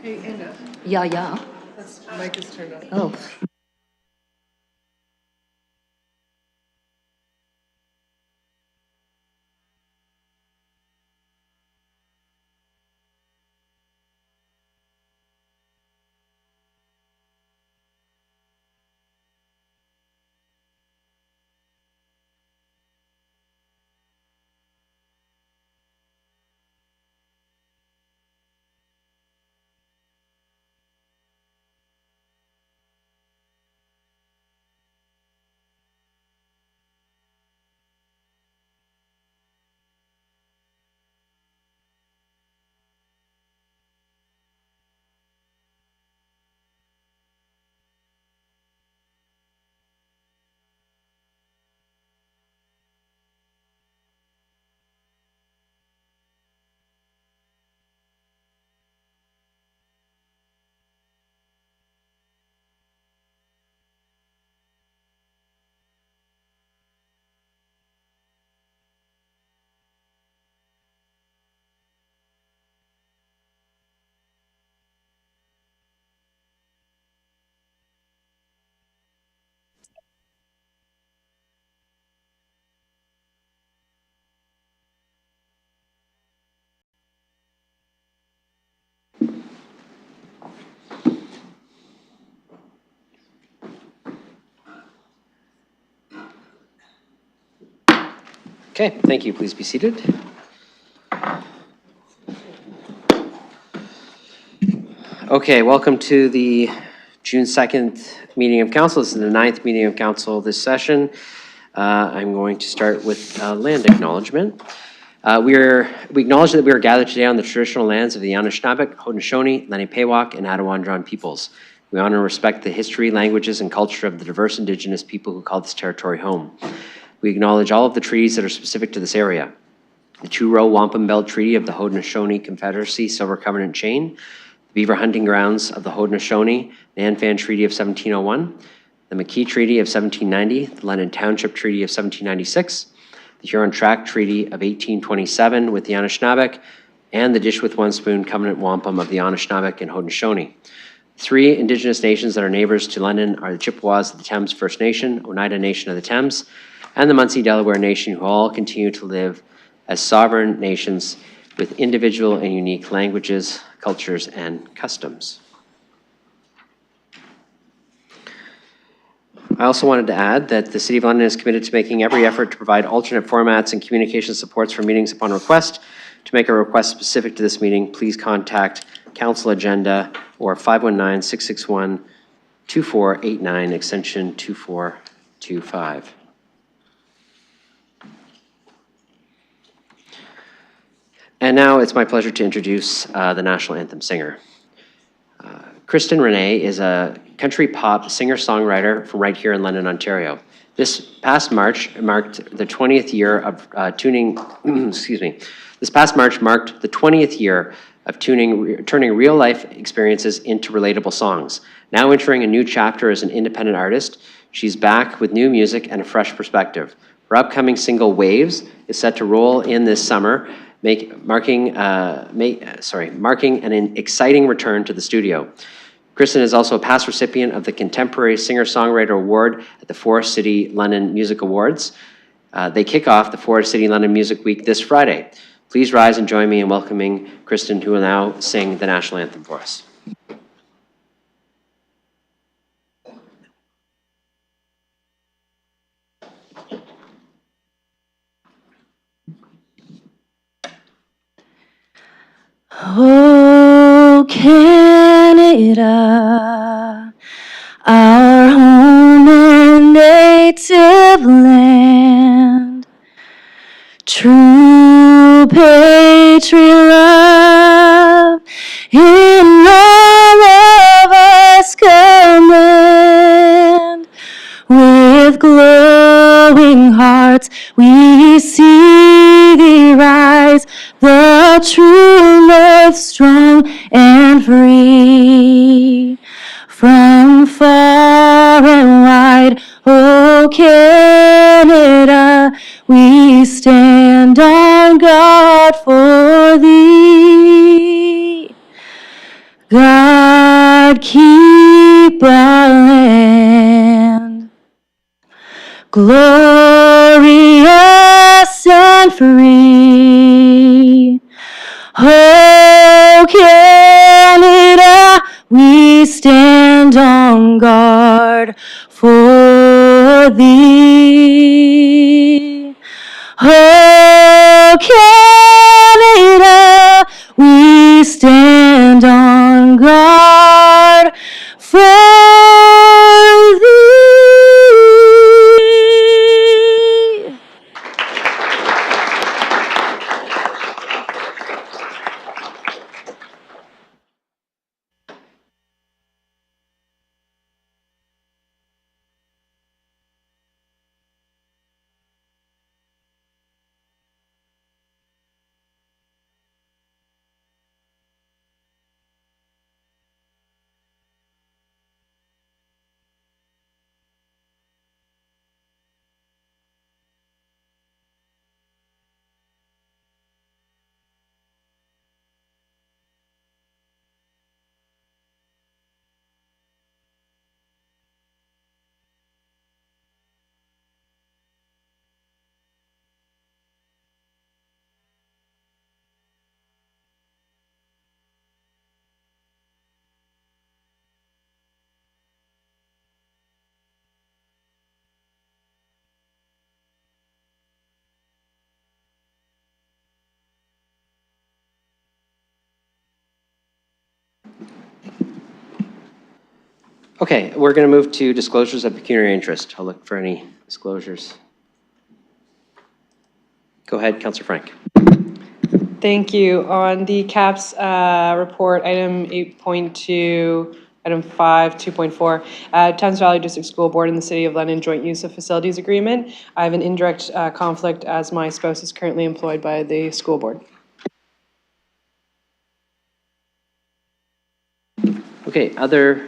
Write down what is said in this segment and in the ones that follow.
Hey, Anna, Yeah. this mic is turned on. Oh. Okay, thank you. Please be seated. Okay, welcome to the June 2nd meeting of council. This is the 9th meeting of council this session. I'm going to start with land acknowledgement. We acknowledge that we are gathered today on the traditional lands of the Anishinaabe, Haudenosaunee, Lenape-Pewak, and Attawandaron peoples. We honor and respect the history, languages, and culture of the diverse Indigenous people who call this territory home. We acknowledge all of the treaties that are specific to this area. The Two-Row Wampum Belt Treaty of the Haudenosaunee Confederacy Silver Covenant Chain, the Beaver Hunting Grounds of the Haudenosaunee, the Nanfan Treaty of 1701, the McKee Treaty of 1790, the London Township Treaty of 1796, the Huron Tract Treaty of 1827 with the Anishinaabe, and the Dish with One Spoon Covenant Wampum of the Anishinaabe and Haudenosaunee. Three Indigenous nations that are neighbors to London are the Chippewas of the Thames First Nation, Oneida Nation of the Thames, and the Munsee Delaware Nation, who all continue to live as sovereign nations with individual and unique languages, cultures, and customs. I also wanted to add that the City of London is committed to making every effort to provide alternate formats and communication supports for meetings upon request. To make a request specific to this meeting, please contact Council Agenda or 519-661-2489, extension 2425. And now it's my pleasure to introduce the National Anthem singer. Kristen Renee is a country pop singer-songwriter from right here in London, Ontario. This past March marked the 20th year of turning real-life experiences into relatable songs. Now entering a new chapter as an independent artist, she's back with new music and a fresh perspective. Her upcoming single, Waves, is set to roll in this summer, marking an exciting return to the studio. Kristen is also a past recipient of the Contemporary Singer-Songwriter Award at the Forest City London Music Awards. They kick off the Forest City London Music Week this Friday. Please rise and join me in welcoming Kristen, who will now sing the national anthem for us. Oh, Canada, our home and native land, true patriot love in all of us command. With glowing hearts we see thee rise, the true north strong and free. From far and wide, O Canada, we stand on guard for thee. God, keep our land glorious and free. Oh, Canada, we stand on guard for thee. Oh, Canada, we stand on guard for thee. Okay, we're going to move to disclosures of pecuniary interest. I'll look for any disclosures. Go ahead, Councillor Frank. Thank you. On the CAPS report, item 8.2, item 5, 2.4, Thames Valley District School Board and the City of London Joint Use of Facilities Agreement. I have an indirect conflict as my spouse is currently employed by the school board. Okay, other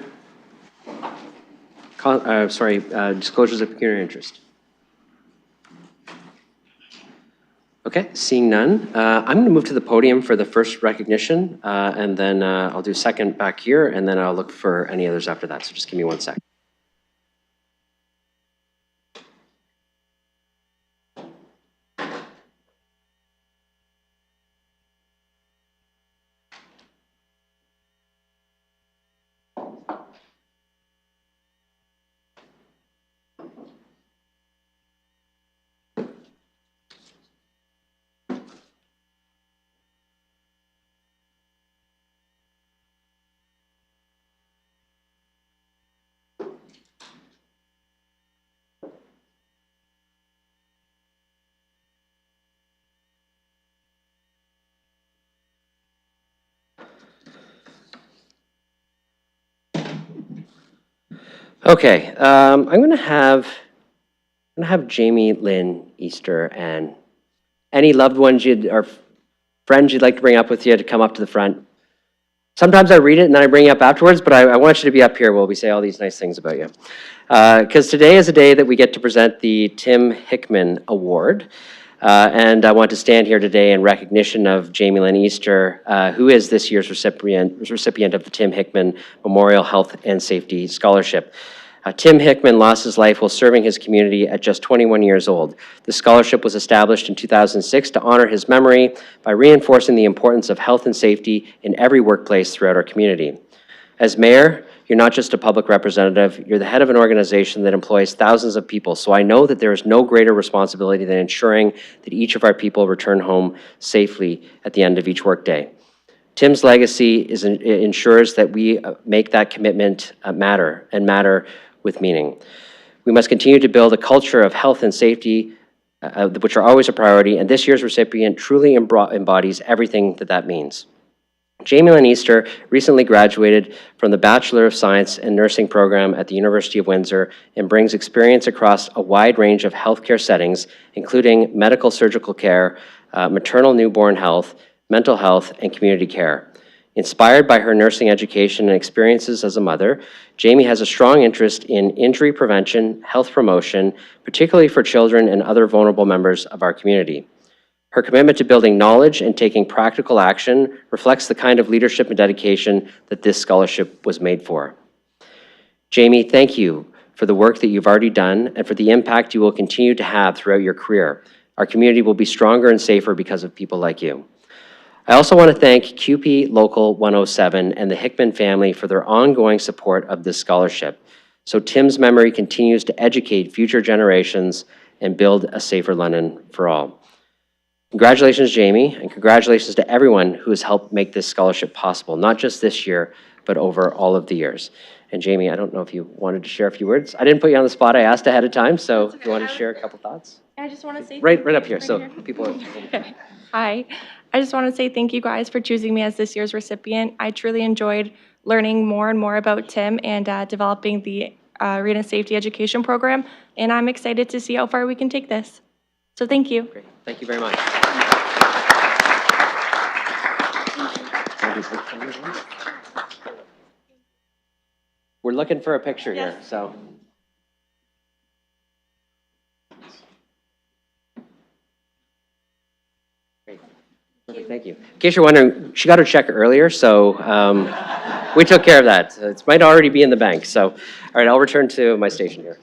disclosures of pecuniary interest. Okay, seeing none, I'm going to move to the podium for the first recognition, and then I'll do second back here, and then I'll look for any others after that. So just give me 1 sec. Okay, I'm going to have Jamie Lynn Easter and any loved ones or friends you'd like to bring up with you to come up to the front. Sometimes I read it and then I bring you up afterwards, but I want you to be up here while we say all these nice things about you. Because today is a day that we get to present the Tim Hickman Award. And I want to stand here today in recognition of Jamie Lynn Easter, who is this year's recipient of the Tim Hickman Memorial Health and Safety Scholarship. Tim Hickman lost his life while serving his community at just 21 years old. The scholarship was established in 2006 to honor his memory by reinforcing the importance of health and safety in every workplace throughout our community. As mayor, you're not just a public representative, you're the head of an organization that employs thousands of people, so I know that there is no greater responsibility than ensuring that each of our people return home safely at the end of each workday. Tim's legacy ensures that we make that commitment matter, and matter with meaning. We must continue to build a culture of health and safety, which are always a priority, and this year's recipient truly embodies everything that means. Jamie Lynn Easter recently graduated from the Bachelor of Science in Nursing program at the University of Windsor and brings experience across a wide range of healthcare settings, including medical surgical care, maternal newborn health, mental health, and community care. Inspired by her nursing education and experiences as a mother, Jamie has a strong interest in injury prevention, health promotion, particularly for children and other vulnerable members of our community. Her commitment to building knowledge and taking practical action reflects the kind of leadership and dedication that this scholarship was made for. Jamie, thank you for the work that you've already done and for the impact you will continue to have throughout your career. Our community will be stronger and safer because of people like you. I also want to thank CUPE Local 107 and the Hickman family for their ongoing support of this scholarship, so Tim's memory continues to educate future generations and build a safer London for all. Congratulations, Jamie, and congratulations to everyone who has helped make this scholarship possible, not just this year, but over all of the years. And Jamie, I don't know if you wanted to share a few words. I didn't put you on the spot. I asked ahead of time, so if you want to share a couple thoughts. I just want to say Right up here, so people are. hi. I just want to say thank you guys for choosing me as this year's recipient. I truly enjoyed learning more and more about Tim and developing the Arena Safety Education Program, and I'm excited to see how far we can take this. So thank you. Great. Thank you very much. We're looking for a picture here, so. Great. Perfect, thank you. In case you're wondering, she got her check earlier, so we took care of that. It might already be in the bank, so. All right, I'll return to my station here.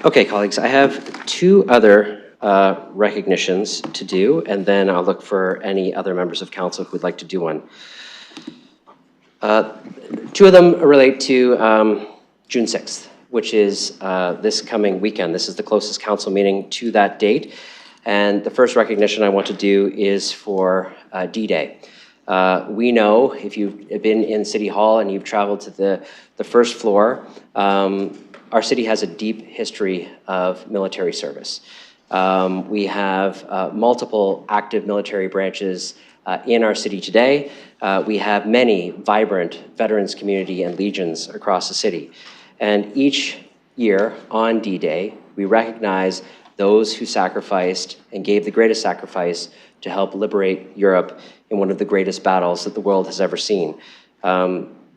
Okay, colleagues, I have two other recognitions to do, and then I'll look for any other members of council who would like to do one. Two of them relate to June 6th, which is this coming weekend. This is the closest council meeting to that date. And the first recognition I want to do is for D-Day. We know, if you've been in City Hall and you've traveled to the first floor, our city has a deep history of military service. We have multiple active military branches in our city today. We have many vibrant veterans community and legions across the city. And each year on D-Day, we recognize those who sacrificed and gave the greatest sacrifice to help liberate Europe in one of the greatest battles that the world has ever seen.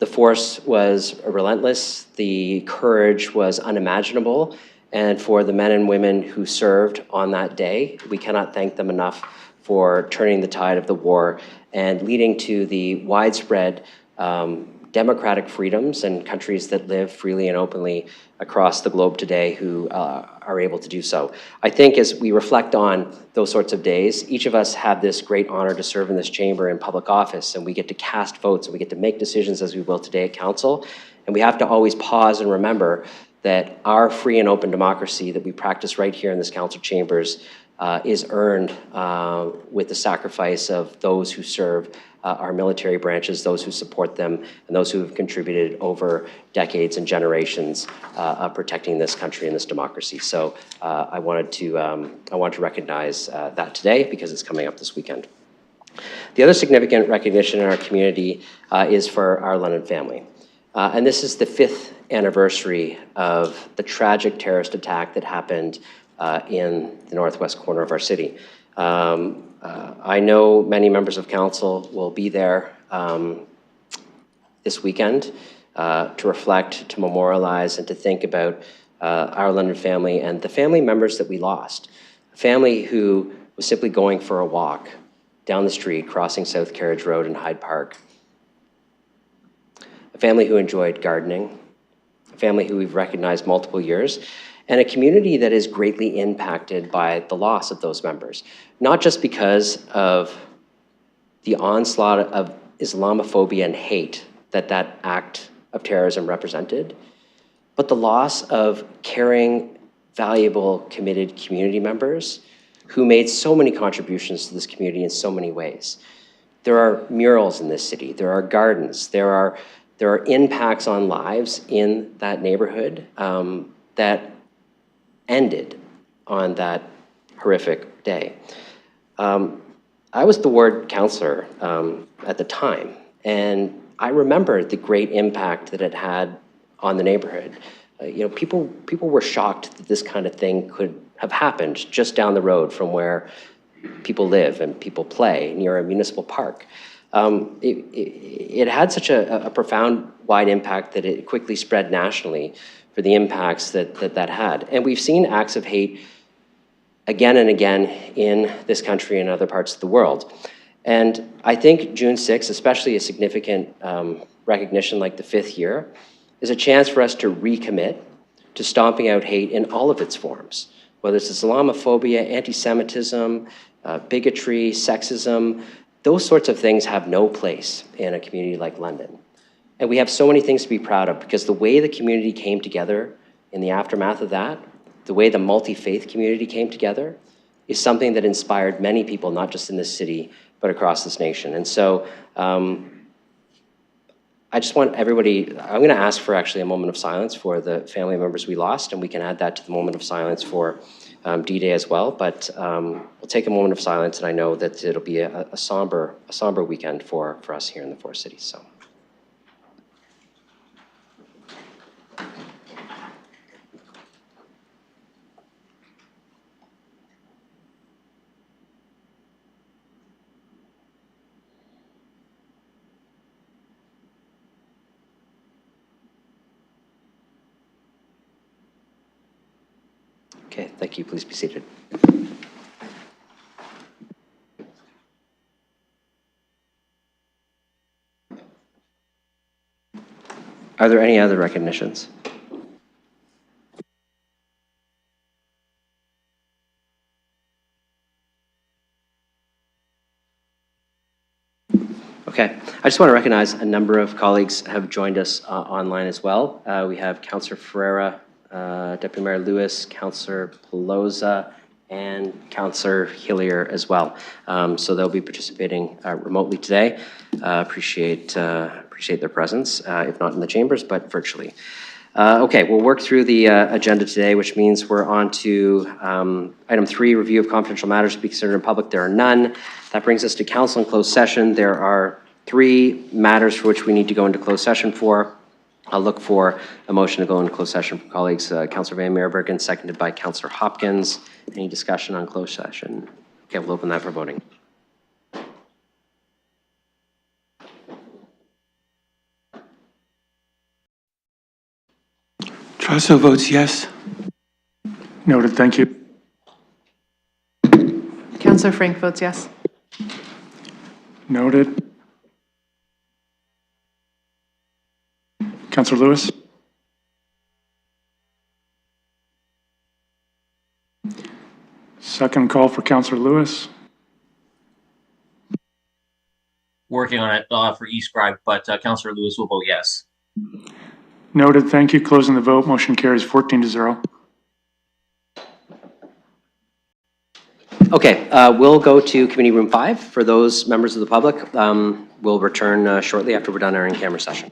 The force was relentless, the courage was unimaginable, and for the men and women who served on that day, we cannot thank them enough for turning the tide of the war and leading to the widespread democratic freedoms and countries that live freely and openly across the globe today who are able to do so. I think as we reflect on those sorts of days, each of us have this great honor to serve in this chamber in public office, and we get to cast votes and we get to make decisions as we will today at council. And we have to always pause and remember that our free and open democracy that we practice right here in this council chambers is earned with the sacrifice of those who serve our military branches, those who support them, and those who have contributed over decades and generations of protecting this country and this democracy. So I want to recognize that today because it's coming up this weekend. The other significant recognition in our community is for our London family. And this is the 5th anniversary of the tragic terrorist attack that happened in the northwest corner of our city. I know many members of council will be there this weekend to reflect, to memorialize, and to think about our London family and the family members that we lost. A family who was simply going for a walk down the street, crossing South Carriage Road in Hyde Park. A family who enjoyed gardening, a family who we've recognized multiple years, and a community that is greatly impacted by the loss of those members, not just because of the onslaught of Islamophobia and hate that that act of terrorism represented, but the loss of caring, valuable, committed community members who made so many contributions to this community in so many ways. There are murals in this city, there are gardens, there are impacts on lives in that neighborhood that ended on that horrific day. I was the ward councillor at the time, and I remember the great impact that it had on the neighborhood. People were shocked that this kind of thing could have happened just down the road from where people live and people play near a municipal park. It had such a profound, wide impact that it quickly spread nationally for the impacts that had. And we've seen acts of hate again and again in this country and other parts of the world. And I think June 6th, especially a significant recognition like the 5th year, is a chance for us to recommit to stomping out hate in all of its forms, whether it's Islamophobia, anti-Semitism, bigotry, sexism. Those sorts of things have no place in a community like London. And we have so many things to be proud of, because the way the community came together in the aftermath of that, the way the multi-faith community came together, is something that inspired many people, not just in this city, but across this nation. And so I just want everybody, I'm going to ask for actually a moment of silence for the family members we lost, and we can add that to the moment of silence for D-Day as well. But we'll take a moment of silence, and I know that it'll be a somber weekend for us here in the four cities. So. Okay, thank you. Please be seated. Are there any other recognitions? Okay, I just want to recognize a number of colleagues have joined us online as well. We have Councillor Ferreira, Deputy Mayor Lewis, Councillor Pelosa, and Councillor Hillier as well. So they'll be participating remotely today. Appreciate their presence, if not in the chambers, but virtually. Okay, we'll work through the agenda today, which means we're on to item 3, review of confidential matters to be considered in public. There are none. That brings us to council in closed session. There are 3 matters for which we need to go into closed session for. I'll look for a motion to go into closed session from colleagues. Councillor Van Meerbergen, seconded by Councillor Hopkins. Any discussion on closed session? Okay, we'll open that for voting. Trusso votes yes. Noted, thank you. Councillor Frank votes yes. Noted. Councillor Lewis? Second call for Councillor Lewis. Working on it for eScribe, but Councillor Lewis will vote yes. Noted, thank you. Closing the vote, motion carries 14-0. Okay, we'll go to Committee Room 5 for those members of the public. We'll return shortly after we're done our in-camera session.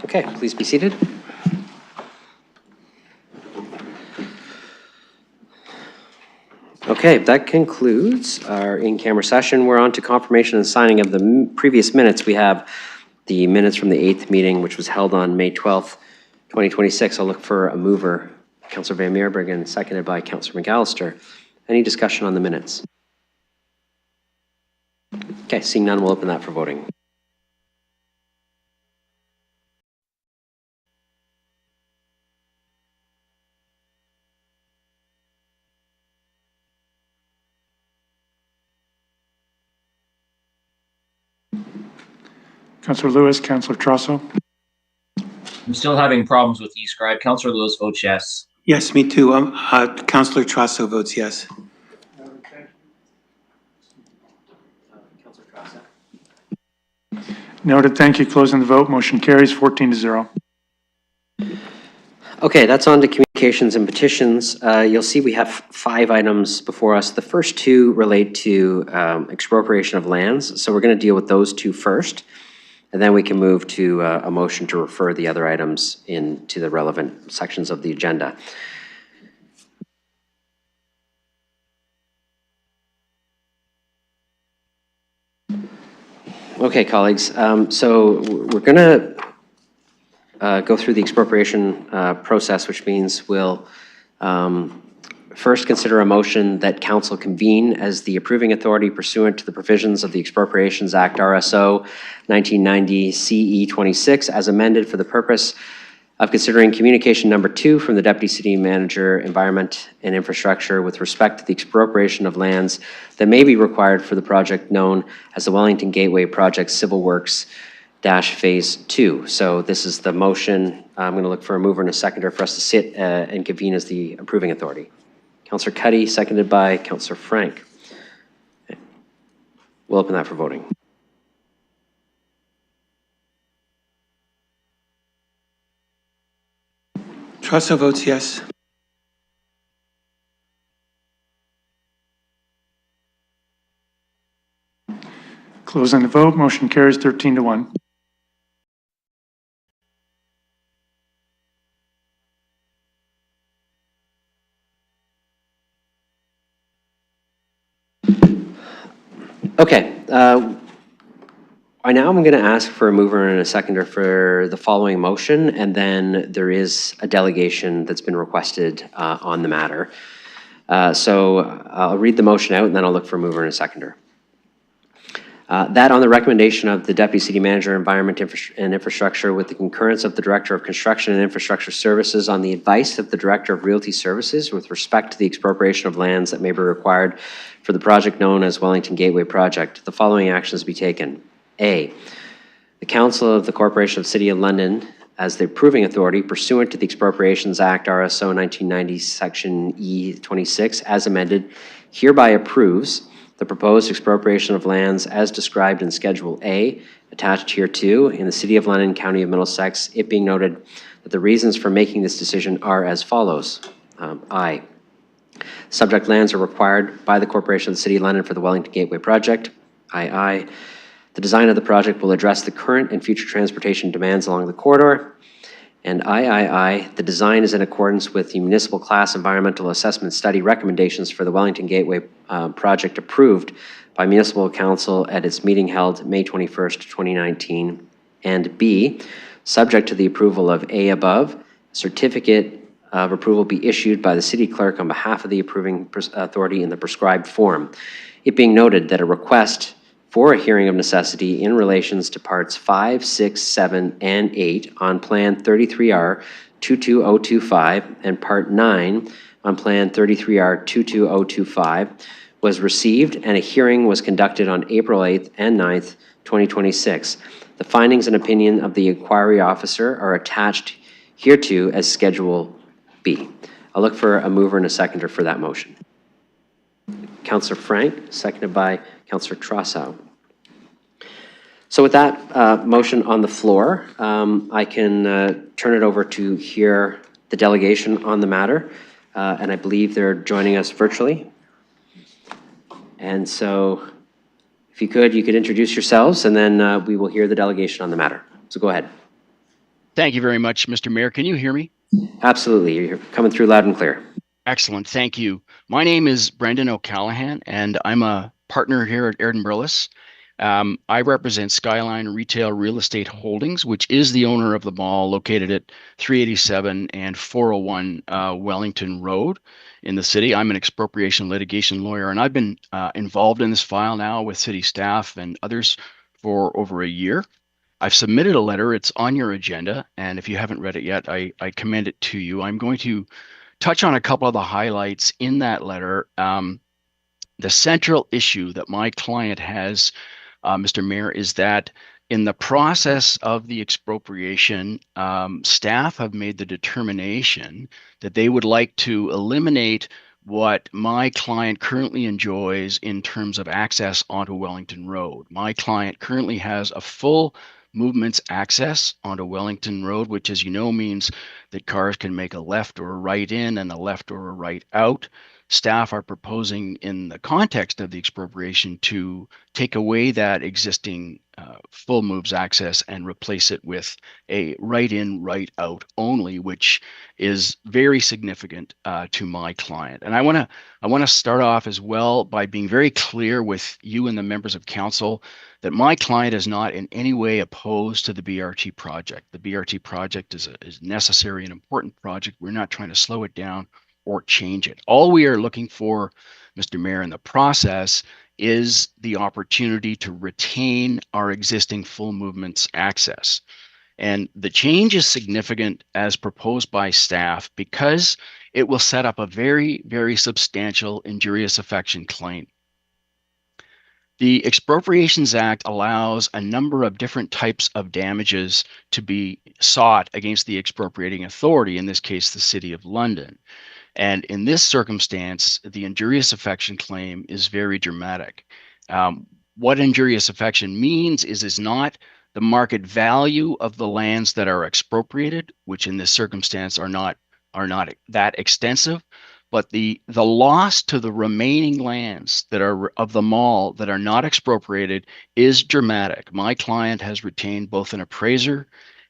Okay, please be seated. Okay, that concludes our in-camera session. We're on to confirmation and signing of the previous minutes. We have the minutes from the 8th meeting, which was held on May 12th, 2026. I'll look for a mover, Councillor Van Meerbergen, seconded by Councillor McAllister. Any discussion on the minutes? Okay, seeing none, we'll open that for voting. Councillor Lewis, Councillor Trosso. I'm still having problems with eScribe. Councillor Lewis votes yes. Yes, me too. Councillor Trosso votes yes. Noted, thank you. Closing the vote, motion carries 14-0. Okay, that's on to communications and petitions. You'll see we have 5 items before us. The first 2 relate to expropriation of lands, so we're going to deal with those 2 first, and then we can move to a motion to refer the other items into the relevant sections of the agenda. Okay, colleagues, so we're going to go through the expropriation process, which means we'll first consider a motion that council convene as the approving authority pursuant to the provisions of the Expropriations Act RSO 1990 CE 26 as amended for the purpose of considering communication number 2 from the Deputy City Manager, Environment and Infrastructure with respect to the expropriation of lands that may be required for the project known as the Wellington Gateway Project Civil Works Phase 2. So this is the motion. I'm going to look for a mover and a seconder for us to sit and convene as the approving authority. Councillor Cuddy, seconded by Councillor Frank. Okay. We'll open that for voting. Trosso votes yes. Closing the vote, motion carries 13-1. Okay. I now am going to ask for a mover and a seconder for the following motion, and then there is a delegation that's been requested on the matter. So I'll read the motion out, and then I'll look for a mover and a seconder. That on the recommendation of the Deputy City Manager, Environment and Infrastructure, with the concurrence of the Director of Construction and Infrastructure Services, on the advice of the Director of Realty Services with respect to the expropriation of lands that may be required for the project known as Wellington Gateway Project, the following actions be taken. A, the Council of the Corporation of the City of London, as the approving authority pursuant to the Expropriations Act RSO 1990 Section E26 as amended, hereby approves the proposed expropriation of lands as described in Schedule A, attached here to, in the City of London, County of Middlesex, it being noted that the reasons for making this decision are as follows. I, subject lands are required by the Corporation of the City of London for the Wellington Gateway Project. II, the design of the project will address the current and future transportation demands along the corridor. And III, the design is in accordance with the Municipal Class Environmental Assessment Study recommendations for the Wellington Gateway project approved by Municipal Council at its meeting held May 21st, 2019. And B, subject to the approval of A above, certificate of approval be issued by the City Clerk on behalf of the approving authority in the prescribed form. It being noted that a request for a hearing of necessity in relations to parts 5, 6, 7, and 8 on Plan 33R 22025 and Part 9 on Plan 33R 22025 was received and a hearing was conducted on April 8th and 9th, 2026. The findings and opinion of the inquiry officer are attached hereto as Schedule B. I'll look for a mover and a seconder for that motion. Councillor Frank, seconded by Councillor Trosso. So with that motion on the floor, I can turn it over to hear the delegation on the matter. And I believe they're joining us virtually. And so if you could introduce yourselves, and then we will hear the delegation on the matter. So go ahead. Thank you very much, Mr. Mayor. Can you hear me? Absolutely, you're coming through loud and clear. Excellent. Thank you. My name is Brendan O'Callahan, and I'm a partner here at Airden Brillis. I represent Skyline Retail Real Estate Holdings, which is the owner of the mall located at 387 and 401 Wellington Road in the city. I'm an expropriation litigation lawyer, and I've been involved in this file now with city staff and others for over a year. I've submitted a letter. It's on your agenda, and if you haven't read it yet, I commend it to you. I'm going to touch on a couple of the highlights in that letter. The central issue that my client has, Mr. Mayor, is that in the process of the expropriation, staff have made the determination that they would like to eliminate what my client currently enjoys in terms of access onto Wellington Road. My client currently has a full movements access onto Wellington Road, which, as you know, means that cars can make a left or a right in and a left or a right out. Staff are proposing, in the context of the expropriation, to take away that existing full moves access and replace it with a right in, right out only, which is very significant to my client. And I want to start off as well by being very clear with you and the members of council that my client is not in any way opposed to the BRT project. The BRT project is necessary and important project. We're not trying to slow it down or change it. All we are looking for, Mr. Mayor, in the process is the opportunity to retain our existing full movements access. And the change is significant as proposed by staff because it will set up a very, very substantial injurious affection claim. The Expropriations Act allows a number of different types of damages to be sought against the expropriating authority, in this case, the City of London. And in this circumstance, the injurious affection claim is very dramatic. What injurious affection means is not the market value of the lands that are expropriated, which in this circumstance are not that extensive, but the loss to the remaining lands that are of the mall that are not expropriated is dramatic. My client has retained both an appraiser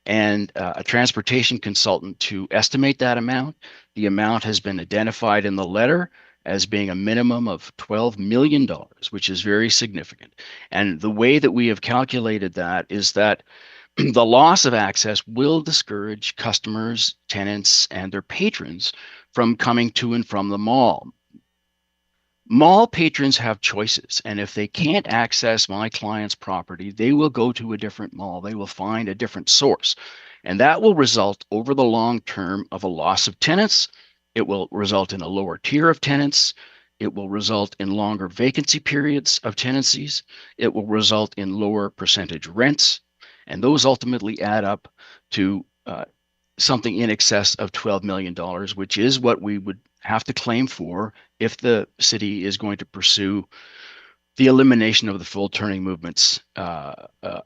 and a transportation consultant to estimate that amount. The amount has been identified in the letter as being a minimum of $12 million, which is very significant. And the way that we have calculated that is that the loss of access will discourage customers, tenants, and their patrons from coming to and from the mall. Mall patrons have choices, and if they can't access my client's property, they will go to a different mall. They will find a different source, and that will result over the long term of a loss of tenants. It will result in a lower tier of tenants. It will result in longer vacancy periods of tenancies. It will result in lower percentage rents, and those ultimately add up to something in excess of $12 million, which is what we would have to claim for if the city is going to pursue the elimination of the full turning movements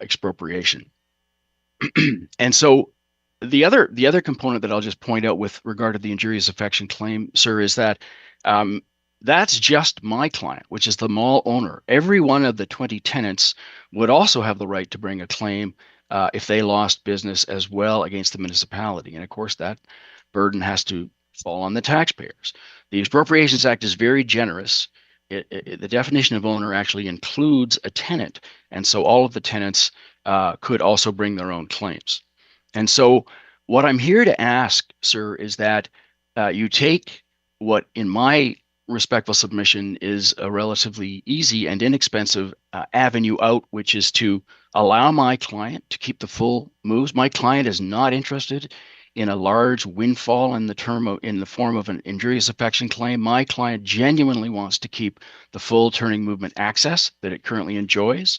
expropriation. And so the other component that I'll just point out with regard to the injurious affection claim, sir, is that that's just my client, which is the mall owner. Every one of the 20 tenants would also have the right to bring a claim if they lost business as well against the municipality. And of course, that burden has to fall on the taxpayers. The Expropriations Act is very generous. The definition of owner actually includes a tenant. And so all of the tenants could also bring their own claims. And so what I'm here to ask, sir, is that you take what, in my respectful submission, is a relatively easy and inexpensive avenue out, which is to allow my client to keep the full moves. My client is not interested in a large windfall in the form of an injurious affection claim. My client genuinely wants to keep the full turning movement access that it currently enjoys.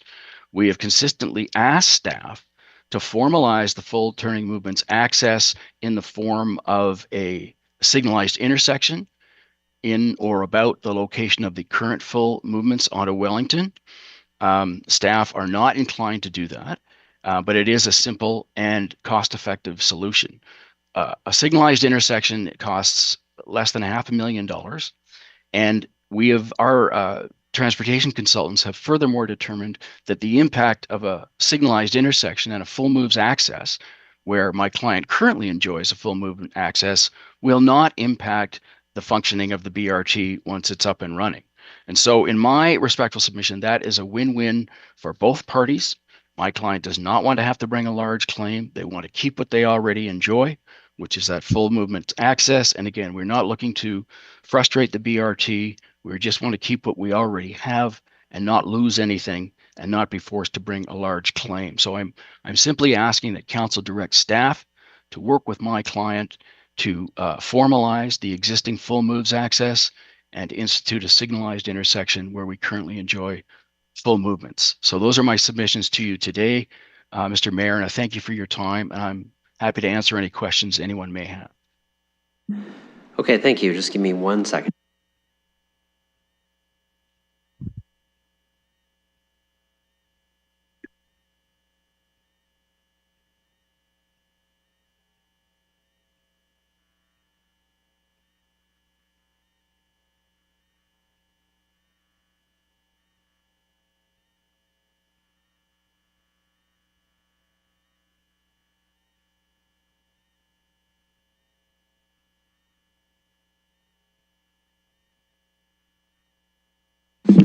We have consistently asked staff to formalize the full turning movement's access in the form of a signalized intersection in or about the location of the current full movements onto Wellington. Staff are not inclined to do that, but it is a simple and cost-effective solution. A signalized intersection, it costs less than $500,000, and our transportation consultants have furthermore determined that the impact of a signalized intersection and a full moves access where my client currently enjoys a full movement access, will not impact the functioning of the BRT once it's up and running. And so in my respectful submission, that is a win-win for both parties. My client does not want to have to bring a large claim. They want to keep what they already enjoy, which is that full movement access. And again, we're not looking to frustrate the BRT. We just want to keep what we already have and not lose anything and not be forced to bring a large claim. So I'm simply asking that council direct staff to work with my client to formalize the existing full moves access and institute a signalized intersection where we currently enjoy full movements. So those are my submissions to you today, Mr. Mayor, and I thank you for your time, and I'm happy to answer any questions anyone may have. Okay, thank you. Just give me 1 second.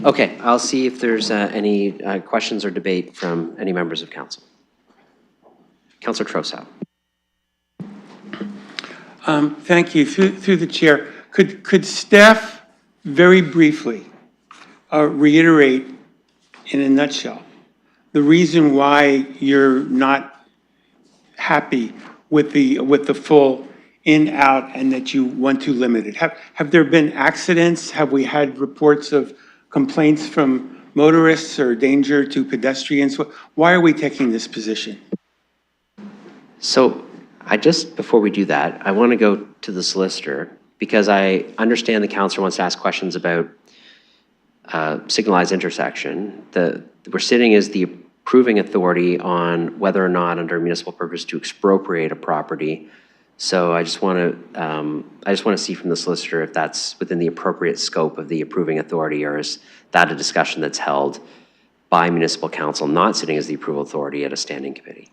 Okay, I'll see if there's any questions or debate from any members of council. Councillor Trosau. Thank you. Through the chair, could staff very briefly reiterate in a nutshell the reason why you're not happy with the full in, out, and that you want to limit it? Have there been accidents? Have we had reports of complaints from motorists or danger to pedestrians? Why are we taking this position? So before we do that, I want to go to the solicitor because I understand the councillor wants to ask questions about signalized intersection. We're sitting as the approving authority on whether or not under municipal purpose to expropriate a property. So I just want to see from the solicitor if that's within the appropriate scope of the approving authority, or is that a discussion that's held by municipal council, not sitting as the approval authority at a standing committee?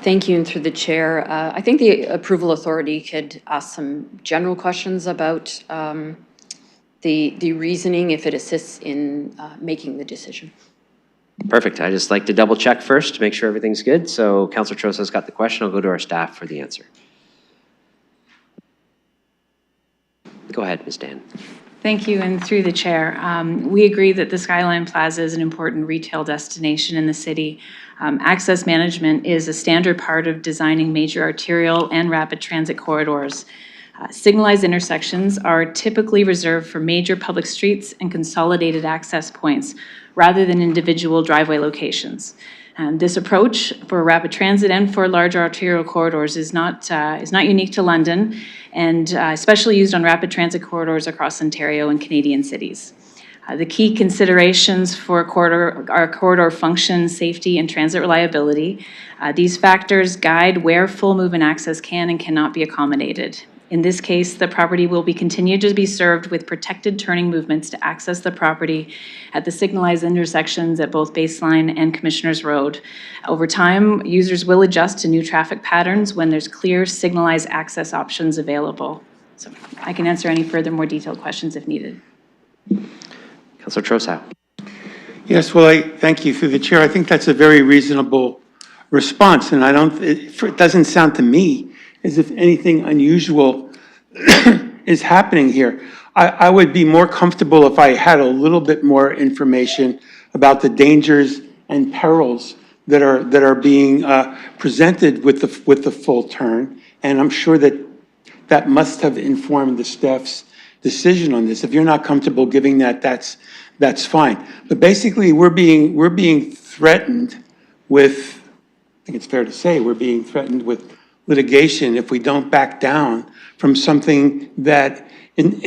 Thank you, and through the chair, I think the approval authority could ask some general questions about the reasoning if it assists in making the decision. Perfect. I just like to double check first to make sure everything's good. So Councillor Trosau's got the question. I'll go to our staff for the answer. Go ahead, Ms. Dan. Thank you, and through the chair, we agree that the Skyline Plaza is an important retail destination in the city. Access management is a standard part of designing major arterial and rapid transit corridors. Signalized intersections are typically reserved for major public streets and consolidated access points rather than individual driveway locations. And this approach for rapid transit and for large arterial corridors is not unique to London, and especially used on rapid transit corridors across Ontario and Canadian cities. The key considerations for corridor function, safety, and transit reliability. These factors guide where full movement access can and cannot be accommodated. In this case, the property will be continued to be served with protected turning movements to access the property at the signalized intersections at both Baseline and Commissioners Road. Over time, users will adjust to new traffic patterns when there's clear signalized access options available. So I can answer any further more detailed questions if needed. Councillor Trosau. Yes, well, I thank you through the chair. I think that's a very reasonable response, and it doesn't sound to me as if anything unusual is happening here. I would be more comfortable if I had a little bit more information about the dangers and perils that are being presented with the full turn, and I'm sure that must have informed the staff's decision on this. If you're not comfortable giving that, that's fine. But basically, we're being threatened with, I think it's fair to say, we're being threatened with litigation if we don't back down from something that, in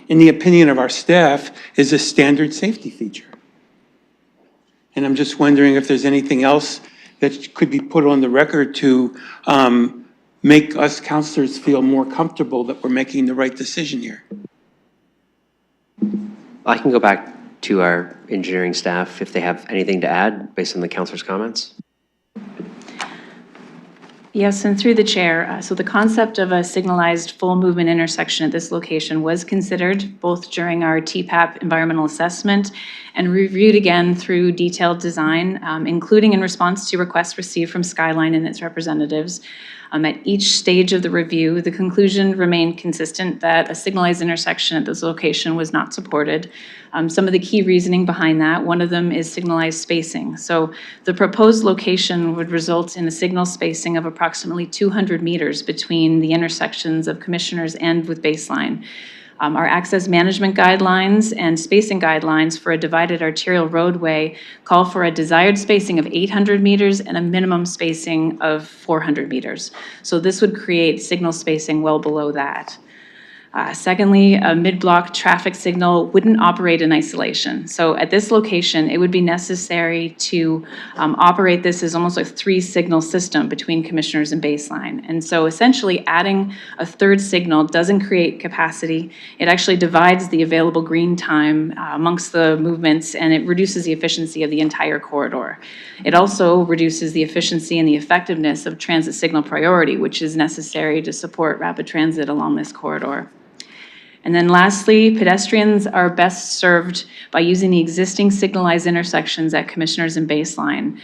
the opinion of our staff, is a standard safety feature. And I'm just wondering if there's anything else that could be put on the record to make us councillors feel more comfortable that we're making the right decision here. I can go back to our engineering staff if they have anything to add based on the councillor's comments. Yes, and through the chair, so the concept of a signalized full movement intersection at this location was considered both during our TPAP environmental assessment and reviewed again through detailed design, including in response to requests received from Skyline and its representatives. At each stage of the review, the conclusion remained consistent that a signalized intersection at this location was not supported. Some of the key reasoning behind that, one of them is signalized spacing. So the proposed location would result in a signal spacing of approximately 200 meters between the intersections of Commissioners and with Baseline. Our access management guidelines and spacing guidelines for a divided arterial roadway call for a desired spacing of 800 meters and a minimum spacing of 400 meters. So this would create signal spacing well below that. Secondly, a mid-block traffic signal wouldn't operate in isolation. So at this location, it would be necessary to operate this as almost a 3-signal system between Commissioners and Baseline. And so essentially adding a third signal doesn't create capacity. It actually divides the available green time amongst the movements, and it reduces the efficiency of the entire corridor. It also reduces the efficiency and the effectiveness of transit signal priority, which is necessary to support rapid transit along this corridor. And then lastly, pedestrians are best served by using the existing signalized intersections at Commissioners and Baseline.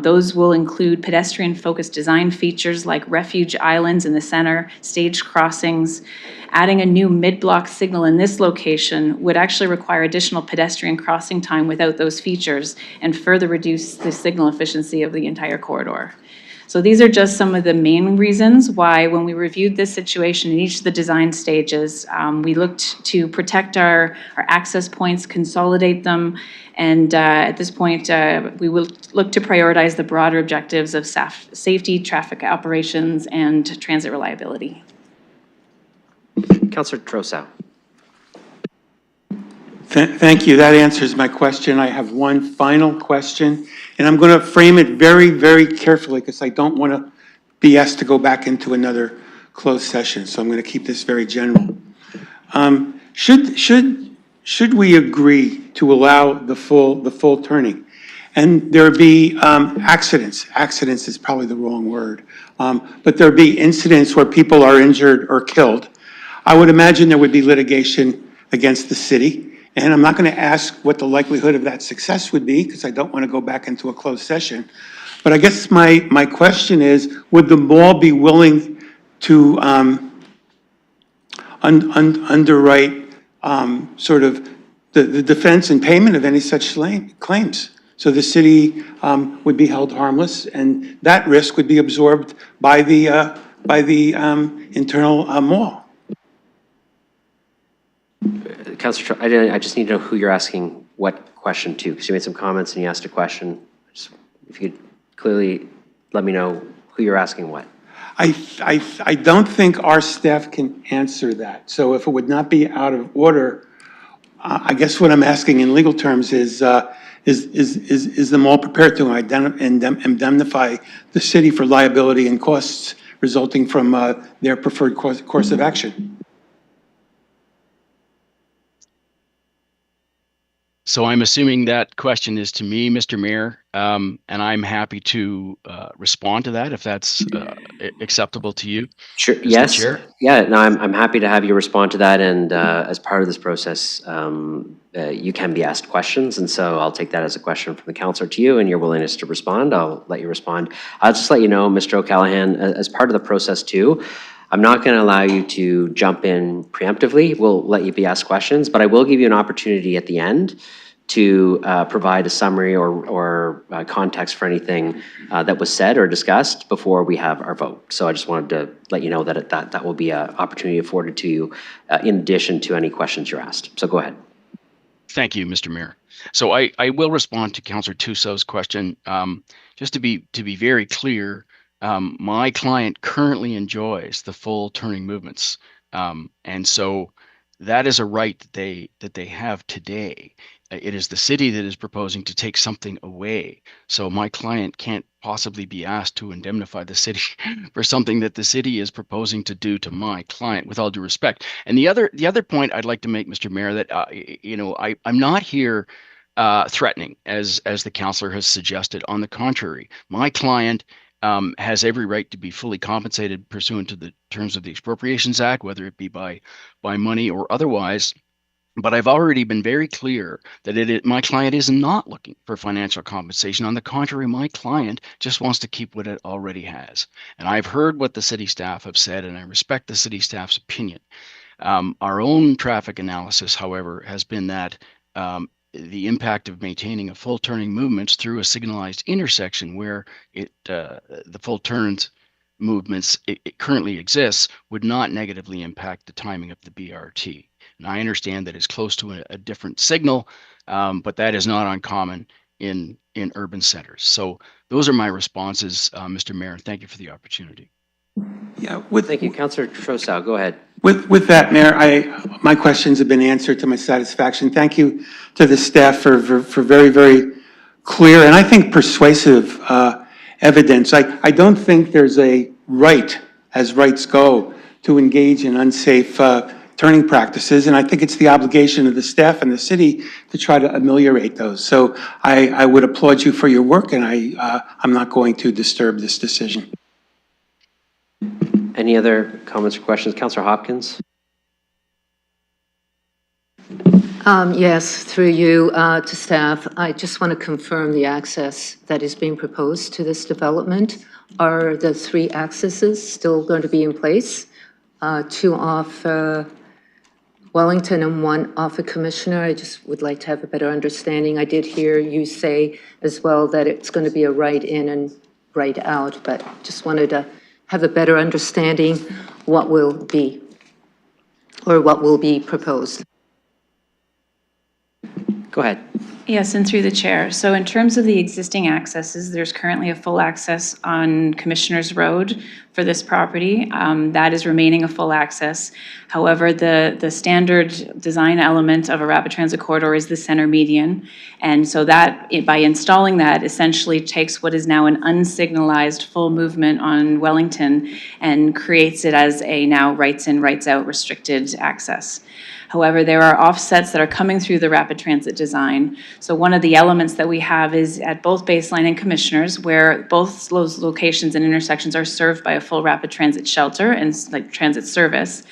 Those will include pedestrian-focused design features like refuge islands in the center, staged crossings. Adding a new mid-block signal in this location would actually require additional pedestrian crossing time without those features and further reduce the signal efficiency of the entire corridor. So these are just some of the main reasons why, when we reviewed this situation in each of the design stages, we looked to protect our access points, consolidate them, and at this point, we will look to prioritize the broader objectives of safety, traffic operations, and transit reliability. Councillor Trossau. Thank you. That answers my question. I have one final question, and I'm going to frame it very, very carefully because I don't want to be asked to go back into another closed session. So I'm going to keep this very general. Should we agree to allow the full turning, and there be accidents? Accidents is probably the wrong word, but there be incidents where people are injured or killed. I would imagine there would be litigation against the city. And I'm not going to ask what the likelihood of that success would be because I don't want to go back into a closed session. But I guess my question is, would the mall be willing to underwrite sort of the defense and payment of any such claims? So the city would be held harmless, and that risk would be absorbed by the internal mall. Councillor, I just need to know who you're asking what question to, because you made some comments and you asked a question. If you could clearly let me know who you're asking what. I don't think our staff can answer that. So if it would not be out of order, I guess what I'm asking in legal terms is the mall prepared to indemnify the city for liability and costs resulting from their preferred course of action? So I'm assuming that question is to me, Mr. Mayor, and I'm happy to respond to that if that's acceptable to you. Sure. Mr. Yes. Chair? Yeah. No, I'm happy to have you respond to that. And as part of this process, you can be asked questions, and so I'll take that as a question from the councillor to you, and your willingness to respond. I'll let you respond. I'll just let you know, Mr. O'Callaghan, as part of the process too, I'm not going to allow you to jump in preemptively. We'll let you be asked questions, but I will give you an opportunity at the end to provide a summary or context for anything that was said or discussed before we have our vote. So I just wanted to let you know that that will be an opportunity afforded to you in addition to any questions you're asked. So go ahead. Thank you, Mr. Mayor. So I will respond to Councillor Tussaud's question. Just to be very clear, my client currently enjoys the full turning movements, and so that is a right that they have today. it is the city that is proposing to take something away. So my client can't possibly be asked to indemnify the city for something that the city is proposing to do to my client, with all due respect. And the other point I'd like to make, Mr. Mayor, that I'm not here threatening, as the councillor has suggested. On the contrary, my client has every right to be fully compensated pursuant to the terms of the Expropriations Act, whether it be by money or otherwise. But I've already been very clear that my client is not looking for financial compensation. On the contrary, my client just wants to keep what it already has. And I've heard what the city staff have said, and I respect the city staff's opinion. Our own traffic analysis, however, has been that the impact of maintaining a full turning movements through a signalized intersection where the full turns movements it currently exists would not negatively impact the timing of the BRT. And I understand that it's close to a different signal, but that is not uncommon in urban centers. So those are my responses, Mr. Mayor, and thank you for the opportunity. Yeah, Thank you, Councillor Trostow. Go ahead. With that, Mayor, my questions have been answered to my satisfaction. Thank you to the staff for very, very clear and I think persuasive evidence. I don't think there's a right, as rights go, to engage in unsafe turning practices, and I think it's the obligation of the staff and the city to try to ameliorate those. So I would applaud you for your work, and I'm not going to disturb this decision. Any other comments or questions? Councillor Hopkins? Yes, through you to staff, I just want to confirm the access that is being proposed to this development. Are the 3 accesses still going to be in place? 2 off Wellington and 1 off of Commissioner? I just would like to have a better understanding. I did hear you say as well that it's going to be a right in and right out, but just wanted to have a better understanding what will be proposed. Go ahead. Yes, and through the chair. So in terms of the existing accesses, there's currently a full access on Commissioners Road for this property. That is remaining a full access. However, the standard design element of a rapid transit corridor is the center median. And so that, by installing that, essentially takes what is now an unsignalized full movement on Wellington and creates it as a now rights in, rights out restricted access. However, there are offsets that are coming through the rapid transit design. So one of the elements that we have is at both Baseline and Commissioners, where both those locations and intersections are served by a full rapid transit shelter and like transit service.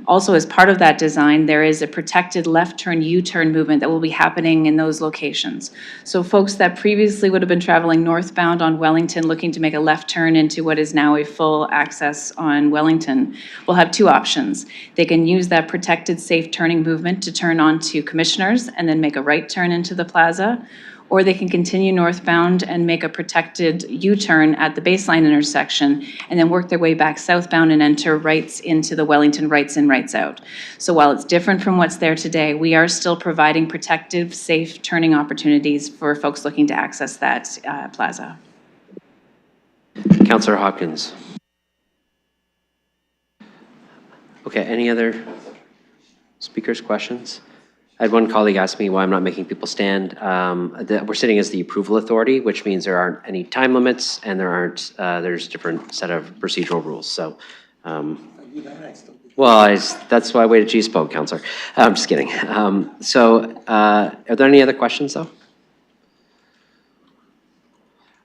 Also, as part of that design, there is a protected left turn U-turn movement that will be happening in those locations. So folks that previously would have been traveling northbound on Wellington looking to make a left turn into what is now a full access on Wellington will have 2 options. They can use that protected safe turning movement to turn onto Commissioners and then make a right turn into the plaza, or they can continue northbound and make a protected U-turn at the Baseline intersection and then work their way back southbound and enter rights into the Wellington rights in, rights out. So while it's different from what's there today, we are still providing protective, safe turning opportunities for folks looking to access that plaza. Councillor Hopkins. Okay, any other speakers, questions? I had one colleague ask me why I'm not making people stand. We're sitting as the approval authority, which means there aren't any time limits and there's different set of procedural rules. So, well, that's why I waited till you spoke, Councillor. I'm just kidding. Are there any other questions though?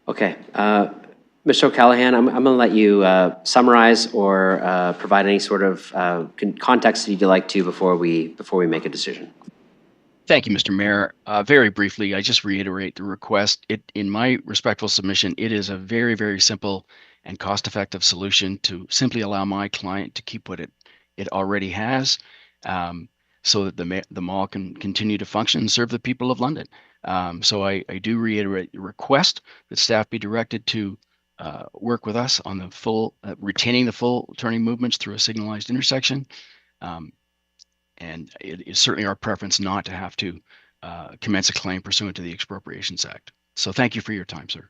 Okay, Mr. O'Callaghan, I'm going to let you summarize or provide any sort of context that you'd like to before we make a decision. Thank you, Mr. Mayor. Very briefly, I just reiterate the request. In my respectful submission, it is a very, very simple and cost-effective solution to simply allow my client to keep what it already has, so that the mall can continue to function and serve the people of London. So I do reiterate the request that staff be directed to work with us on the full, retaining the full turning movements through a signalized intersection. And it is certainly our preference not to have to commence a claim pursuant to the Expropriations Act. So thank you for your time, sir.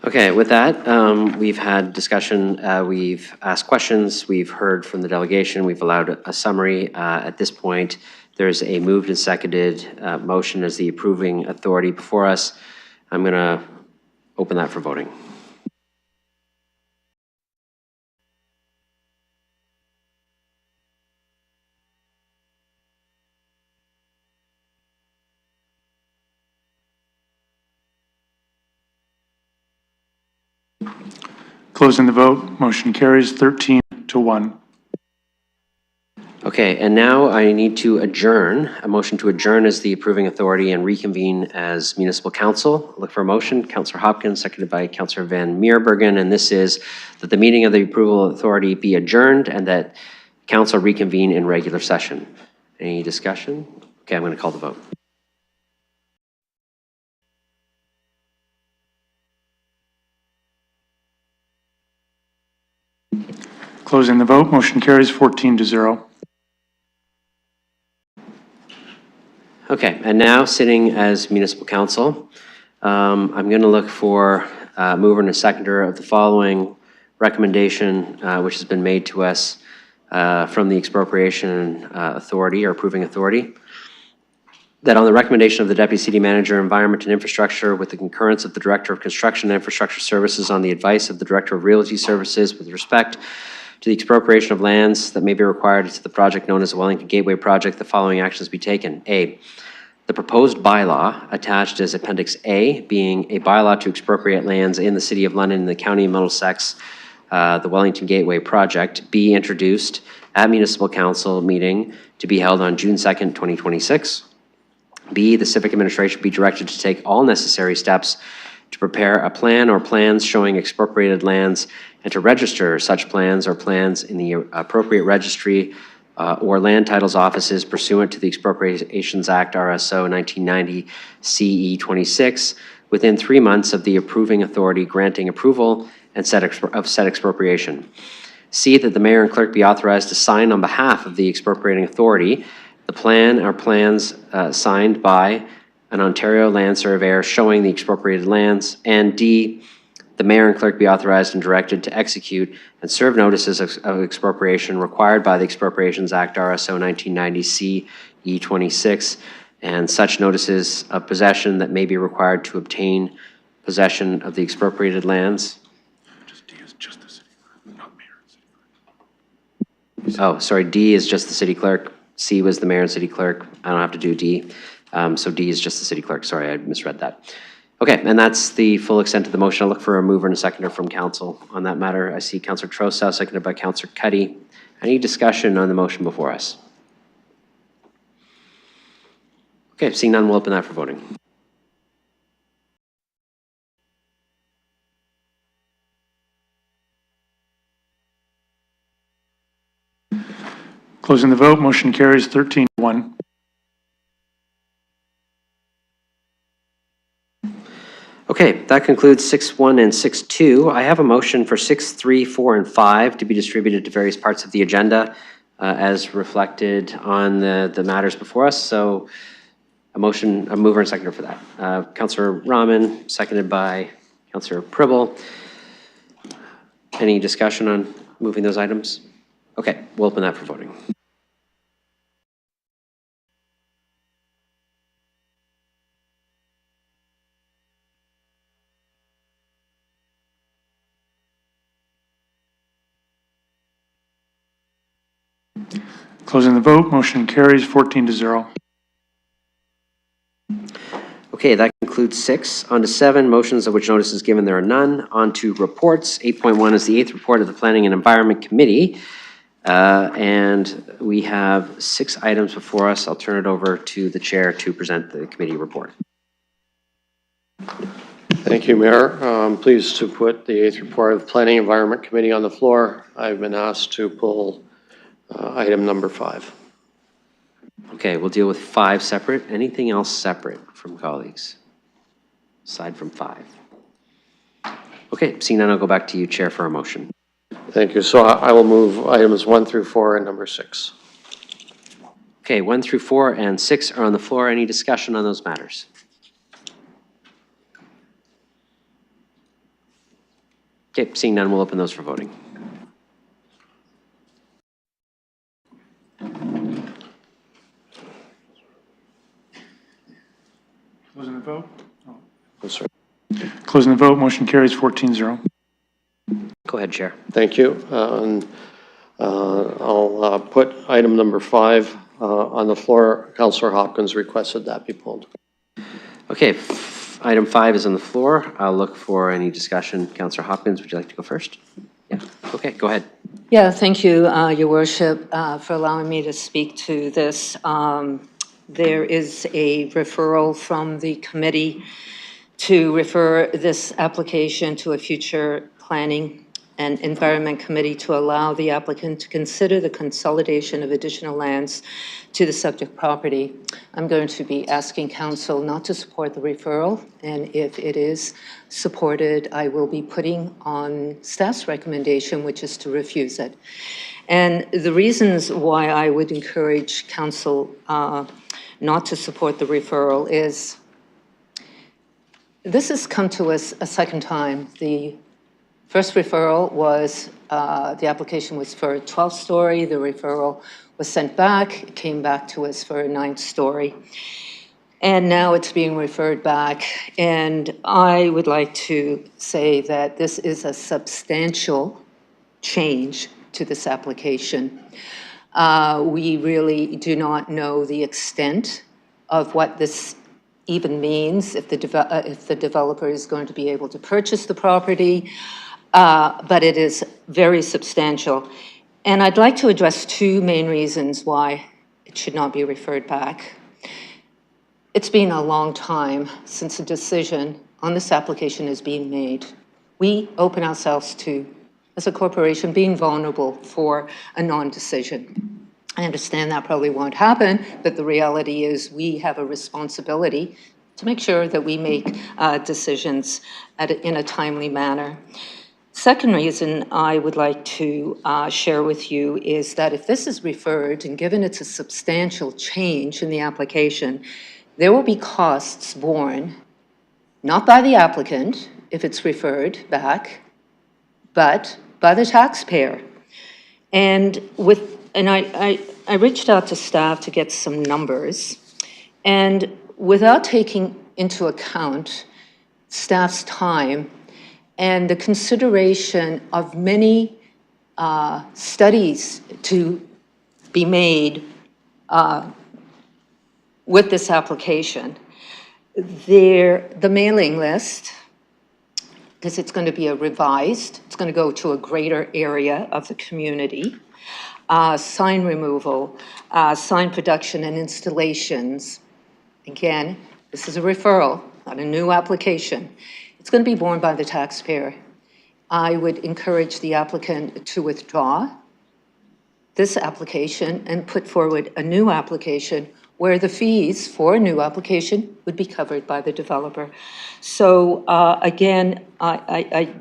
Okay, with that, we've had discussion, we've asked questions, we've heard from the delegation, we've allowed a summary. At this point, There's a moved and seconded motion as the approving authority before us. I'm going to open that for voting. Closing the vote, motion carries 13-1. Okay, and now I need to adjourn. A motion to adjourn as the approving authority and reconvene as municipal council. Look for a motion. Councillor Hopkins, seconded by Councillor Van Meerbergen, and this is that the meeting of the approval authority be adjourned and that council reconvene in regular session. Any discussion? Okay, I'm going to call the vote. Closing the vote, motion carries 14-0. Okay, and now sitting as municipal council, I'm going to look for a mover and a seconder of the following recommendation, which has been made to us from the expropriation authority or approving authority, that on the recommendation of the Deputy City Manager, Environment and Infrastructure, with the concurrence of the Director of Construction and Infrastructure Services, on the advice of the Director of Realty Services with respect to the expropriation of lands that may be required to the project known as the Wellington Gateway Project, the following actions be taken. A, the proposed bylaw attached as Appendix A, being a bylaw to expropriate lands in the City of London and the County of Middlesex, the Wellington Gateway Project, be introduced at Municipal Council meeting to be held on June 2nd, 2026. B, the Civic Administration be directed to take all necessary steps to prepare a plan or plans showing expropriated lands and to register such plans or plans in the appropriate registry or land titles offices pursuant to the Expropriations Act, RSO 1990 CE 26, within 3 months of the approving authority granting approval and said expropriation. C, that the mayor and clerk be authorized to sign on behalf of the expropriating authority the plan or plans signed by an Ontario land surveyor showing the expropriated lands, and D, the mayor and clerk be authorized and directed to execute and serve notices of expropriation required by the Expropriations Act, RSO 1990 CE 26, and such notices of possession that may be required to obtain possession of the expropriated lands. Oh, sorry, D is just the city clerk. C was the mayor and city clerk. I don't have to do D. So D is just the city clerk. Sorry, I misread that. Okay, and that's the full extent of the motion. I'll look for a mover and a seconder from council on that matter. I see Councillor Trosa, seconded by Councillor Cuddy. Any discussion on the motion before us? Okay, seeing none, we'll open that for voting. Closing the vote, motion carries 13-1. Okay, that concludes 6.1 and 6.2. I have a motion for 6.3, 4, and 5 to be distributed to various parts of the agenda as reflected on the matters before us. So a motion, a mover and seconder for that. Councillor Rahman, seconded by Councillor Pribble. Any discussion on moving those items? Okay, we'll open that for voting. Closing the vote, motion carries 14-0. Okay, that concludes 6. On to 7, motions of which notice is given, there are none. On to reports. 8.1 is the 8th report of the Planning and Environment Committee. And we have 6 items before us. I'll turn it over to the chair to present the committee report. Thank you, Mayor. I'm pleased to put the 8th report of the Planning and Environment Committee on the floor. I've been asked to pull item number 5. Okay, we'll deal with 5 separate. Anything else separate from colleagues, aside from 5? Okay, seeing none, I'll go back to you, Chair, for a motion. Thank you. So I will move items 1 through 4 and number 6. Okay, 1 through 4 and 6 are on the floor. Any discussion on those matters? Okay, seeing none, we'll open those for voting. Closing the vote? I'm sorry. Closing the vote, motion carries 14-0. Go ahead, Chair. Thank you. I'll put item number 5 on the floor. Councillor Hopkins requested that be pulled. Okay, item 5 is on the floor. I'll look for any discussion. Councillor Hopkins, would you like to go first? Yeah, okay, go ahead. Yeah, thank you, Your Worship, for allowing me to speak to this. There is a referral from the committee to refer this application to a future planning and environment committee to allow the applicant to consider the consolidation of additional lands to the subject property. I'm going to be asking council not to support the referral, and if it is supported, I will be putting on staff's recommendation, which is to refuse it. And the reasons why I would encourage council not to support the referral is this has come to us a second time. The first referral was, the application was for a 12-story. The referral was sent back. It came back to us for a 9-story. And now it's being referred back. And I would like to say that this is a substantial change to this application. We really do not know the extent of what this even means, if the developer is going to be able to purchase the property, but it is very substantial. And I'd like to address 2 main reasons why it should not be referred back. It's been a long time since a decision on this application is being made. We open ourselves to, as a corporation, being vulnerable for a non-decision. I understand that probably won't happen, but the reality is we have a responsibility to make sure that we make decisions in a timely manner. Second reason I would like to share with you is that if this is referred, and given it's a substantial change in the application, there will be costs borne, not by the applicant, if it's referred back, but by the taxpayer. And I reached out to staff to get some numbers, and without taking into account staff's time and the consideration of many studies to be made with this application, the mailing list, because it's going to be revised, it's going to go to a greater area of the community, sign removal, sign production and installations. Again, this is a referral, not a new application. It's going to be borne by the taxpayer. I would encourage the applicant to withdraw this application and put forward a new application where the fees for a new application would be covered by the developer. So again, I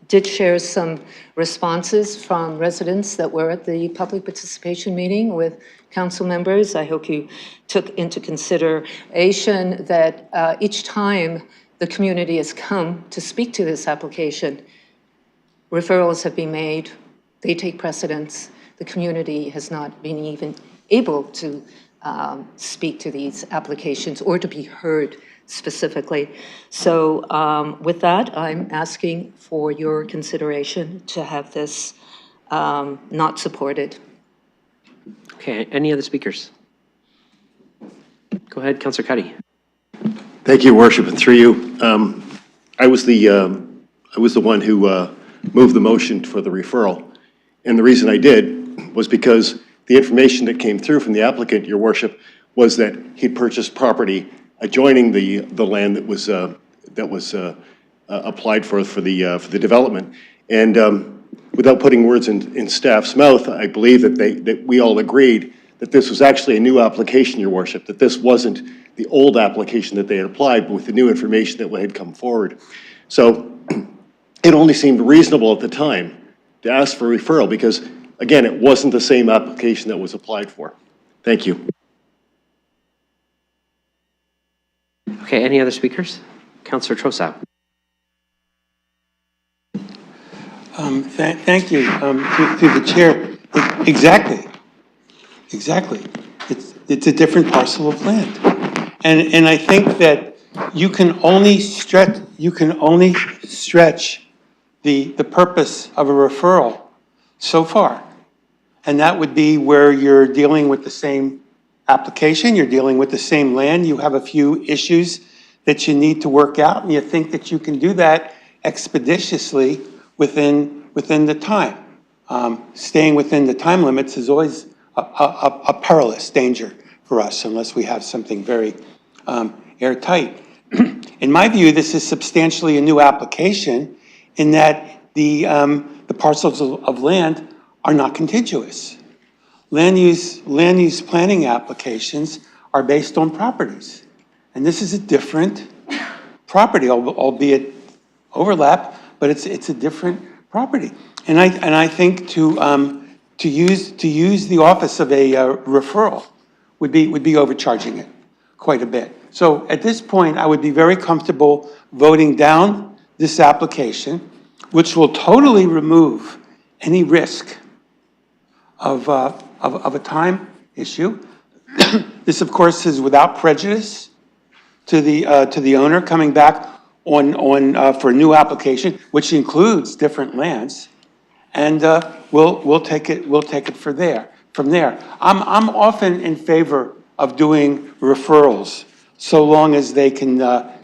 did share some responses from residents that were at the public participation meeting with council members. I hope you took into consideration that each time the community has come to speak to this application, referrals have been made, they take precedence. The community has not been even able to speak to these applications or to be heard specifically. So with that, I'm asking for your consideration to have this not supported. Okay, any other speakers? Go ahead, Councillor Cuddy. Thank you, Worship, and through you. I was the one who moved the motion for the referral, and the reason I did was because the information that came through from the applicant, Your Worship, was that he'd purchased property adjoining the land that was applied for the development, and without putting words in staff's mouth, I believe that we all agreed that this was actually a new application, Your Worship, that this wasn't the old application that they had applied, but with the new information that had come forward. So it only seemed reasonable at the time to ask for referral because, again, it wasn't the same application that was applied for. Thank you. Okay, any other speakers? Councillor Trossau. Thank you, through the chair. Exactly. It's a different parcel of land. And I think that you can only stretch the purpose of a referral so far. And that would be where you're dealing with the same application, you're dealing with the same land, you have a few issues that you need to work out, and you think that you can do that expeditiously within the time. Staying within the time limits is always a perilous danger for us unless we have something very airtight. In my view, this is substantially a new application in that the parcels of land are not contiguous. Land use planning applications are based on properties. And this is a different property, albeit overlap, but it's a different property. And I think to use the office of a referral would be overcharging it quite a bit. So at this point, I would be very comfortable voting down this application, which will totally remove any risk of a time issue. This, of course, is without prejudice to the owner coming back for a new application, which includes different lands, and we'll take it from there. I'm often in favor of doing referrals so long as they can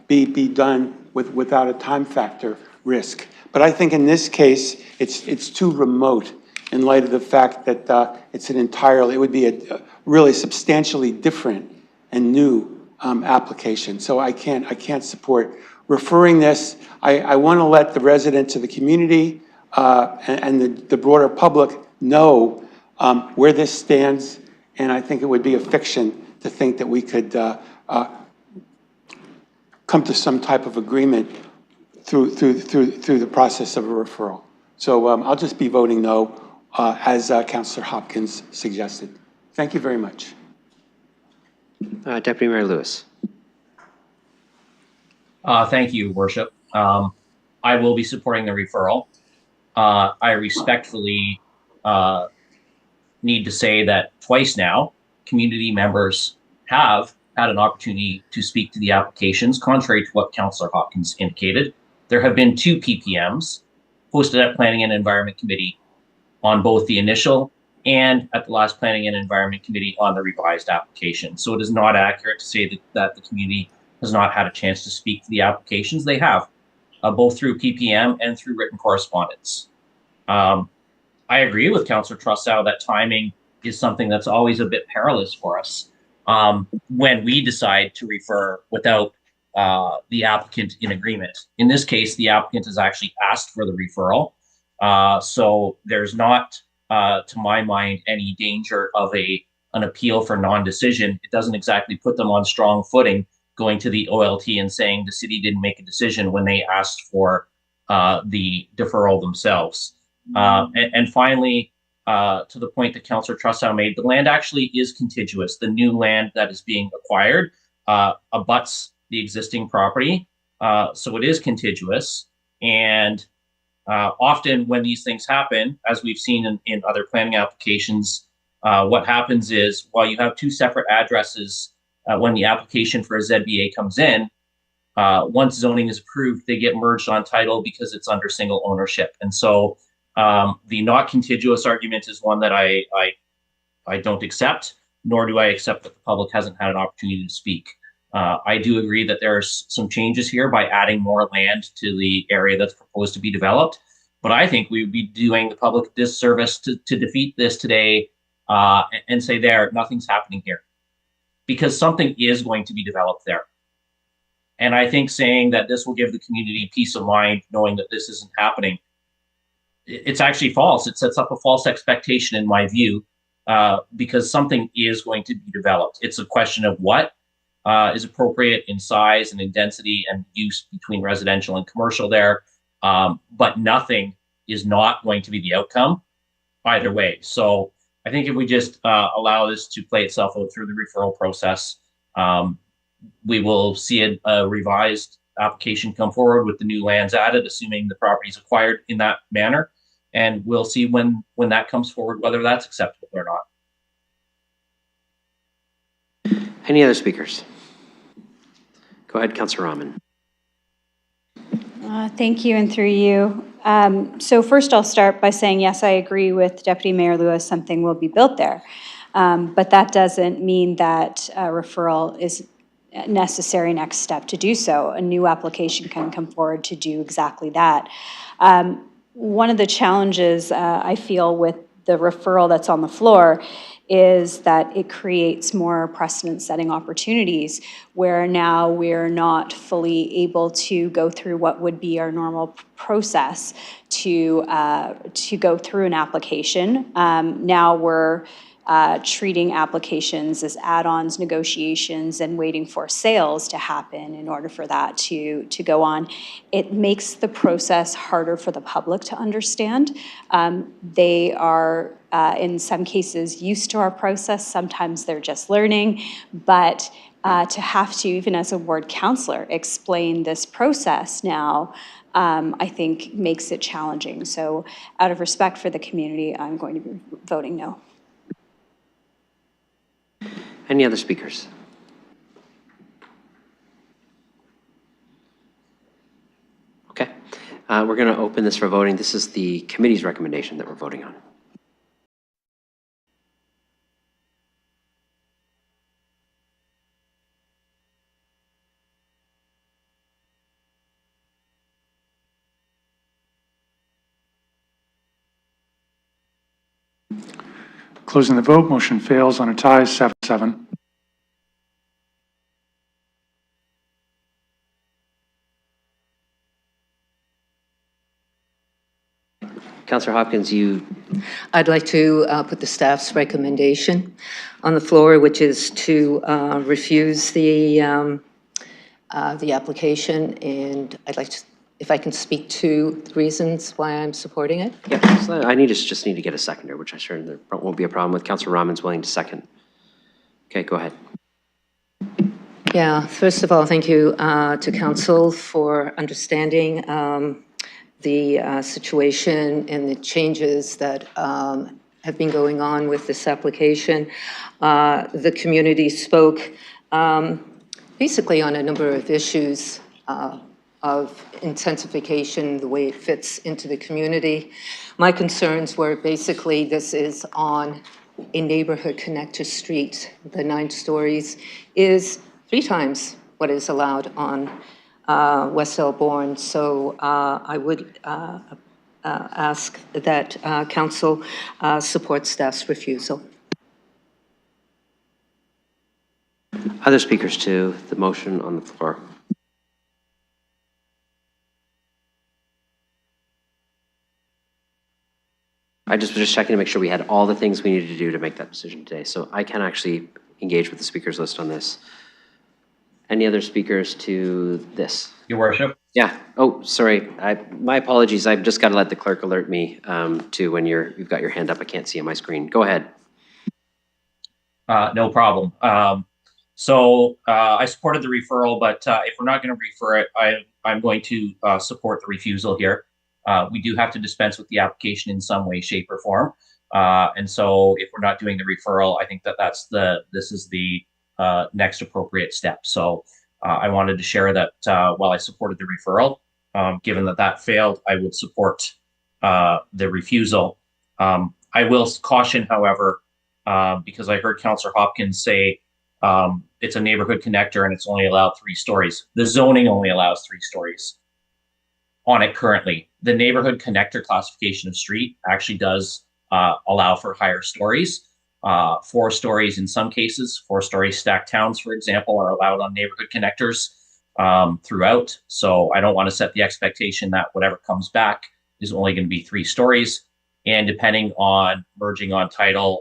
be done without a time factor risk. But I think in this case, it's too remote in light of the fact that it would be a really substantially different and new application. So I can't support referring this. I want to let the residents of the community and the broader public know where this stands, and I think it would be a fiction to think that we could come to some type of agreement through the process of a referral. So I'll just be voting no, as Councillor Hopkins suggested. Thank you very much. Deputy Mayor Lewis. Thank you, Worship. I will be supporting the referral. I respectfully need to say that twice now, community members have had an opportunity to speak to the applications, contrary to what Councillor Hopkins indicated. There have been 2 PPMs posted at Planning and Environment Committee on both the initial and at the last Planning and Environment Committee on the revised application. So it is not accurate to say that the community has not had a chance to speak to the applications. They have, both through PPM and through written correspondence. I agree with Councillor Trussow that timing is something that's always a bit perilous for us when we decide to refer without the applicant in agreement. In this case, the applicant has actually asked for the referral. So there's not, to my mind, any danger of an appeal for non-decision. It doesn't exactly put them on strong footing going to the OLT and saying the city didn't make a decision when they asked for the deferral themselves. And finally, to the point that Councillor Trussow made, the land actually is contiguous. The new land that is being acquired abuts the existing property. So it is contiguous. And often when these things happen, as we've seen in other planning applications, what happens is while you have 2 separate addresses, when the application for a ZBA comes in, once zoning is approved, they get merged on title because it's under single ownership. And so the not contiguous argument is one that I don't accept, nor do I accept that the public hasn't had an opportunity to speak. I do agree that there's some changes here by adding more land to the area that's proposed to be developed, but I think we would be doing the public disservice to defeat this today and say nothing's happening here, because something is going to be developed there. And I think saying that this will give the community peace of mind knowing that this isn't happening, it's actually false. It sets up a false expectation in my view, because something is going to be developed. It's a question of what is appropriate in size and in density and use between residential and commercial there. But nothing is not going to be the outcome either way. So I think if we just allow this to play itself out through the referral process, we will see a revised application come forward with the new lands added, assuming the property is acquired in that manner. And we'll see when that comes forward, whether that's acceptable or not. Any other speakers? Go ahead, Councillor Rahman. Thank you, and through you. So first, I'll start by saying, yes, I agree with Deputy Mayor Lewis, something will be built there. But that doesn't mean that referral is a necessary next step to do so. A new application can come forward to do exactly that. One of the challenges I feel with the referral that's on the floor is that it creates more precedent-setting opportunities where now we're not fully able to go through what would be our normal process to go through an application. Now we're treating applications as add-ons, negotiations, and waiting for sales to happen in order for that to go on. It makes the process harder for the public to understand. They are, in some cases, used to our process. Sometimes they're just learning, but to have to, even as a ward councillor, explain this process now, I think makes it challenging. So out of respect for the community, I'm going to be voting no. Any other speakers? Okay, we're going to open this for voting. This is the committee's recommendation that we're voting on. Closing the vote, motion fails on a tie, 7-7. Councillor Hopkins, I'd like to put the staff's recommendation on the floor, which is to refuse the application, and I'd like to, if I can speak to the reasons why I'm supporting it. Yeah, so I just need to get a seconder, which I'm sure there won't be a problem with. Councillor Rahman's willing to second. Okay, go ahead. Yeah, first of all, thank you to council for understanding the situation and the changes that have been going on with this application. The community spoke basically on a number of issues of intensification, the way it fits into the community. My concerns were basically this is on a neighborhood connector street. The 9 stories is 3 times what is allowed on West Elborn. So I would ask that council support staff's refusal. Other speakers to the motion on the floor? I was just checking to make sure we had all the things we needed to do to make that decision today. So I can actually engage with the speakers list on this. Any other speakers to this? Your worship. Yeah. Oh, sorry. My apologies. I've just got to let the clerk alert me to when you've got your hand up. I can't see on my screen. Go ahead. No problem. So I supported the referral, but if we're not going to refer it, I'm going to support the refusal here. We do have to dispense with the application in some way, shape, or form. And so if we're not doing the referral, I think that this is the next appropriate step. So I wanted to share that while I supported the referral, given that failed, I would support the refusal. I will caution, however, because I heard Councillor Hopkins say it's a neighborhood connector and it's only allowed 3 stories. The zoning only allows 3 stories on it currently. The neighborhood connector classification of street actually does allow for higher stories. 4 stories in some cases, 4-story stacked towns, for example, are allowed on neighborhood connectors throughout. So I don't want to set the expectation that whatever comes back is only going to be 3 stories. And depending on merging on title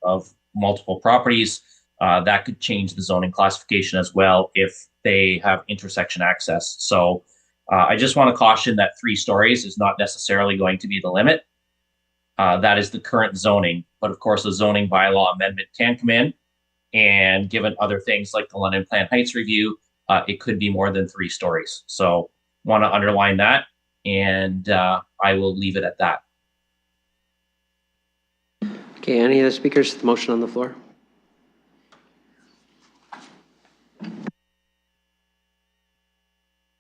of multiple properties, that could change the zoning classification as well if they have intersection access. So I just want to caution that 3 stories is not necessarily going to be the limit. That is the current zoning, but of course a zoning bylaw amendment can come in, and given other things like the London Plan Heights review, it could be more than 3 stories. So want to underline that, and I will leave it at that. Okay, any other speakers to the motion on the floor?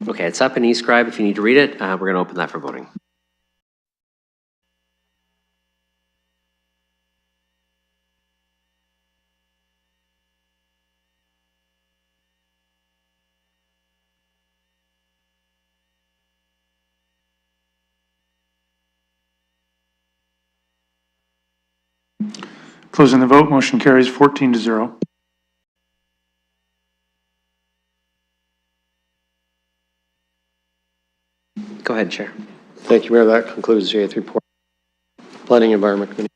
Okay, it's up in eScribe if you need to read it. We're going to open that for voting. Closing the vote, motion carries 14-0. Go ahead, Chair. Thank you, Mayor. That concludes the 8th report. Planning Environment Committee.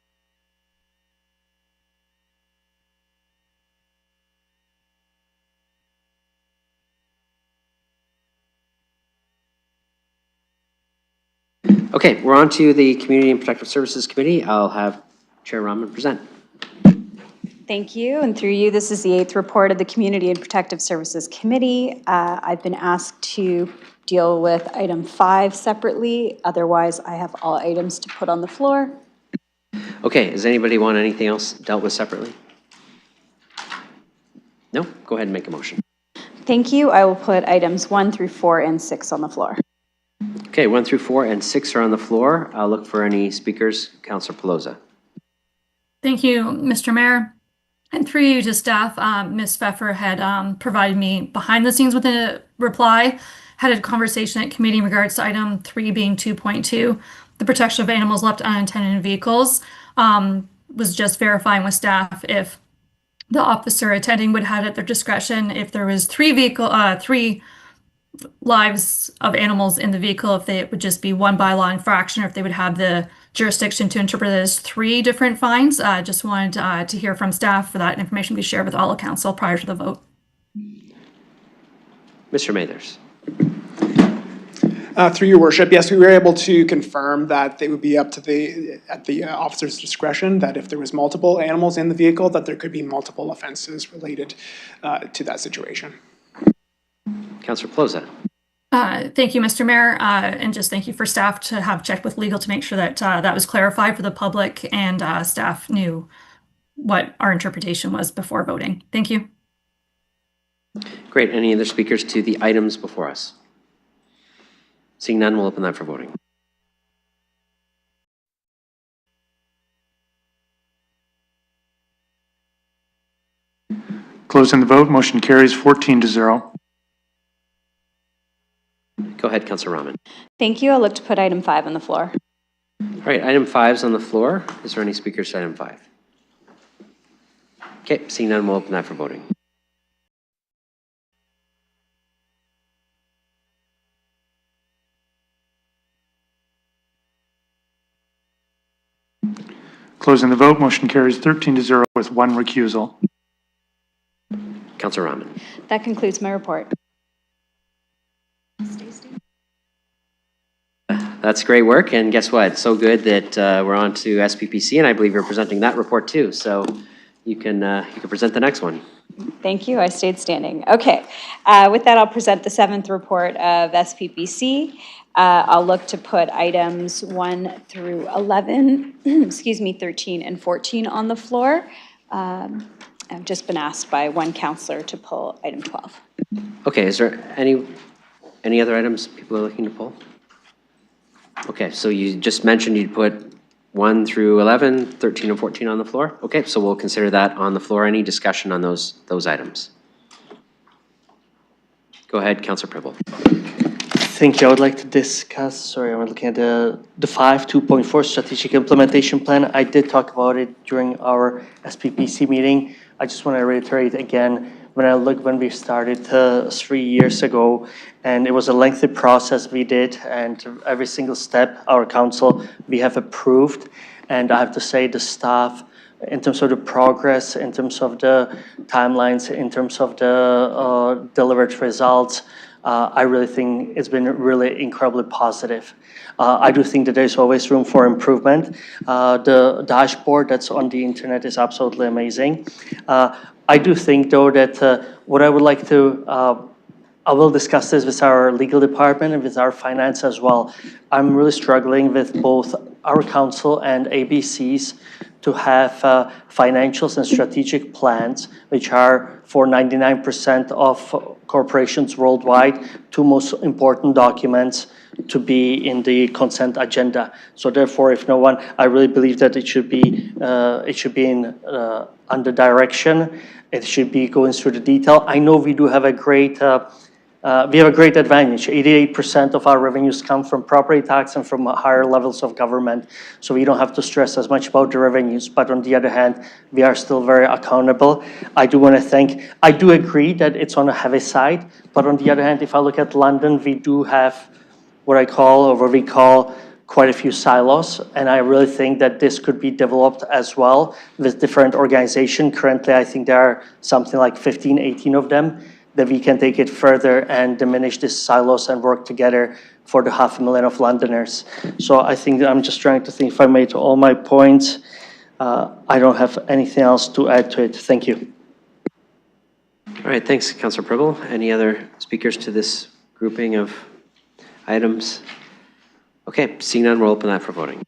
Okay, we're on to the Community and Protective Services Committee. I'll have Chair Rahman present. Thank you, and through you, this is the 8th report of the Community and Protective Services Committee. I've been asked to deal with item 5 separately. Otherwise, I have all items to put on the floor. Okay, does anybody want anything else dealt with separately? No? Go ahead and make a motion. Thank you. I will put items 1 through 4 and 6 on the floor. Okay, 1 through 4 and 6 are on the floor. I'll look for any speakers. Councillor Pelosa. Thank you, Mr. Mayor. And through you to staff, Ms. Pfeffer had provided me behind the scenes with a reply, had a conversation at committee in regards to item 3 being 2.2, the protection of animals left unattended in vehicles. Was just verifying with staff if the officer attending would have at their discretion if there was three lives of animals in the vehicle, if it would just be one bylaw infraction, or if they would have the jurisdiction to interpret it as 3 different fines. Just wanted to hear from staff for that information to be shared with all of council prior to the vote. Mr. Mathers. Through your worship, yes, we were able to confirm that they would be up to the officer's discretion, that if there was multiple animals in the vehicle, that there could be multiple offenses related to that situation. Councillor Pelosa. Thank you, Mr. Mayor, and just thank you for staff to have checked with legal to make sure that that was clarified for the public and staff knew what our interpretation was before voting. Thank you. Great. Any other speakers to the items before us? Seeing none, we'll open that for voting. Closing the vote, motion carries 14-0. Go ahead, Councillor Rahman. Thank you. I'll look to put item 5 on the floor. All right, item 5 is on the floor. Is there any speakers to item 5? Okay, seeing none, we'll open that for voting. Closing the vote, motion carries 13-0 with 1 recusal. Councillor Rahman. That concludes my report. That's great work, and guess what? It's so good that we're on to SPPC, and I believe you're presenting that report too. So you can present the next one. Thank you. I stayed standing. Okay. With that, I'll present the 7th report of SPPC. I'll look to put items 1 through 11, excuse me, 13 and 14 on the floor. I've just been asked by one councillor to pull item 12. Okay, is there any other items people are looking to pull? Okay, so you just mentioned you'd put 1 through 11, 13 and 14 on the floor? Okay, so we'll consider that on the floor. Any discussion on those items? Go ahead, Councillor Pribble. Thank you. I would like to discuss, I'm looking at the 2.4 strategic implementation plan. I did talk about it during our SPPC meeting. I just want to reiterate again, when we started 3 years ago, and it was a lengthy process we did, and every single step our council we have approved. And I have to say the staff, in terms of the progress, in terms of the timelines, in terms of the delivered results, I really think it's been really incredibly positive. I do think that there's always room for improvement. The dashboard that's on the internet is absolutely amazing. I do think, though, that what I would like to, I will discuss this with our legal department and with our finance as well. I'm really struggling with both our council and ABC's to have financials and strategic plans, which are for 99% of corporations worldwide, two most important documents to be in the consent agenda. So therefore, if no one, I really believe that it should be in under direction. It should be going through the detail. I know we do have a great advantage. 88% of our revenues come from property tax and from higher levels of government. So we don't have to stress as much about the revenues. But on the other hand, we are still very accountable. I do agree that it's on the heavy side. But on the other hand, if I look at London, we do have what we call quite a few silos. And I really think that this could be developed as well with different organizations. Currently, I think there are something like 15, 18 of them, that we can take it further and diminish these silos and work together for the 500,000 of Londoners. So I think that I'm just trying to think if I made all my points. I don't have anything else to add to it. Thank you. All right, thanks, Councilor Pribble. Any other speakers to this grouping of items? Okay, seeing none, we'll open that for voting.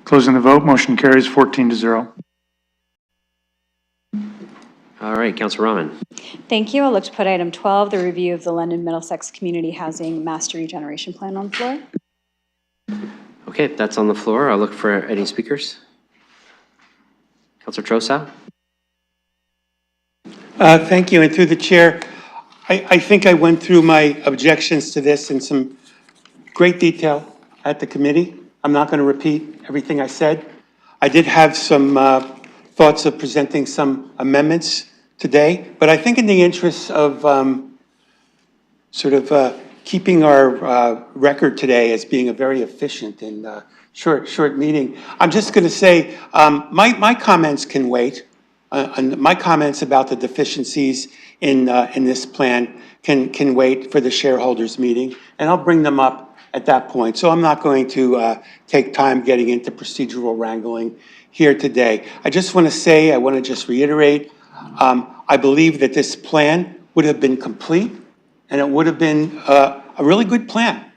Closing the vote, motion carries 14-0. All right, Councilor Rahman. Thank you. I'll look to put item 12, the review of the London Middlesex Community Housing Master Regeneration Plan on the floor. Okay, that's on the floor. I'll look for any speakers. Councilor Trosa. Thank you, and through the chair, I think I went through my objections to this in some great detail at the committee. I'm not going to repeat everything I said. I did have some thoughts of presenting some amendments today, but I think in the interest of keeping our record today as being a very efficient and short meeting, I'm just going to say my comments can wait. My comments about the deficiencies in this plan can wait for the shareholders meeting, and I'll bring them up at that point. So I'm not going to take time getting into procedural wrangling here today. I just want to say, I want to just reiterate, I believe that this plan would have been complete, and it would have been a really good plan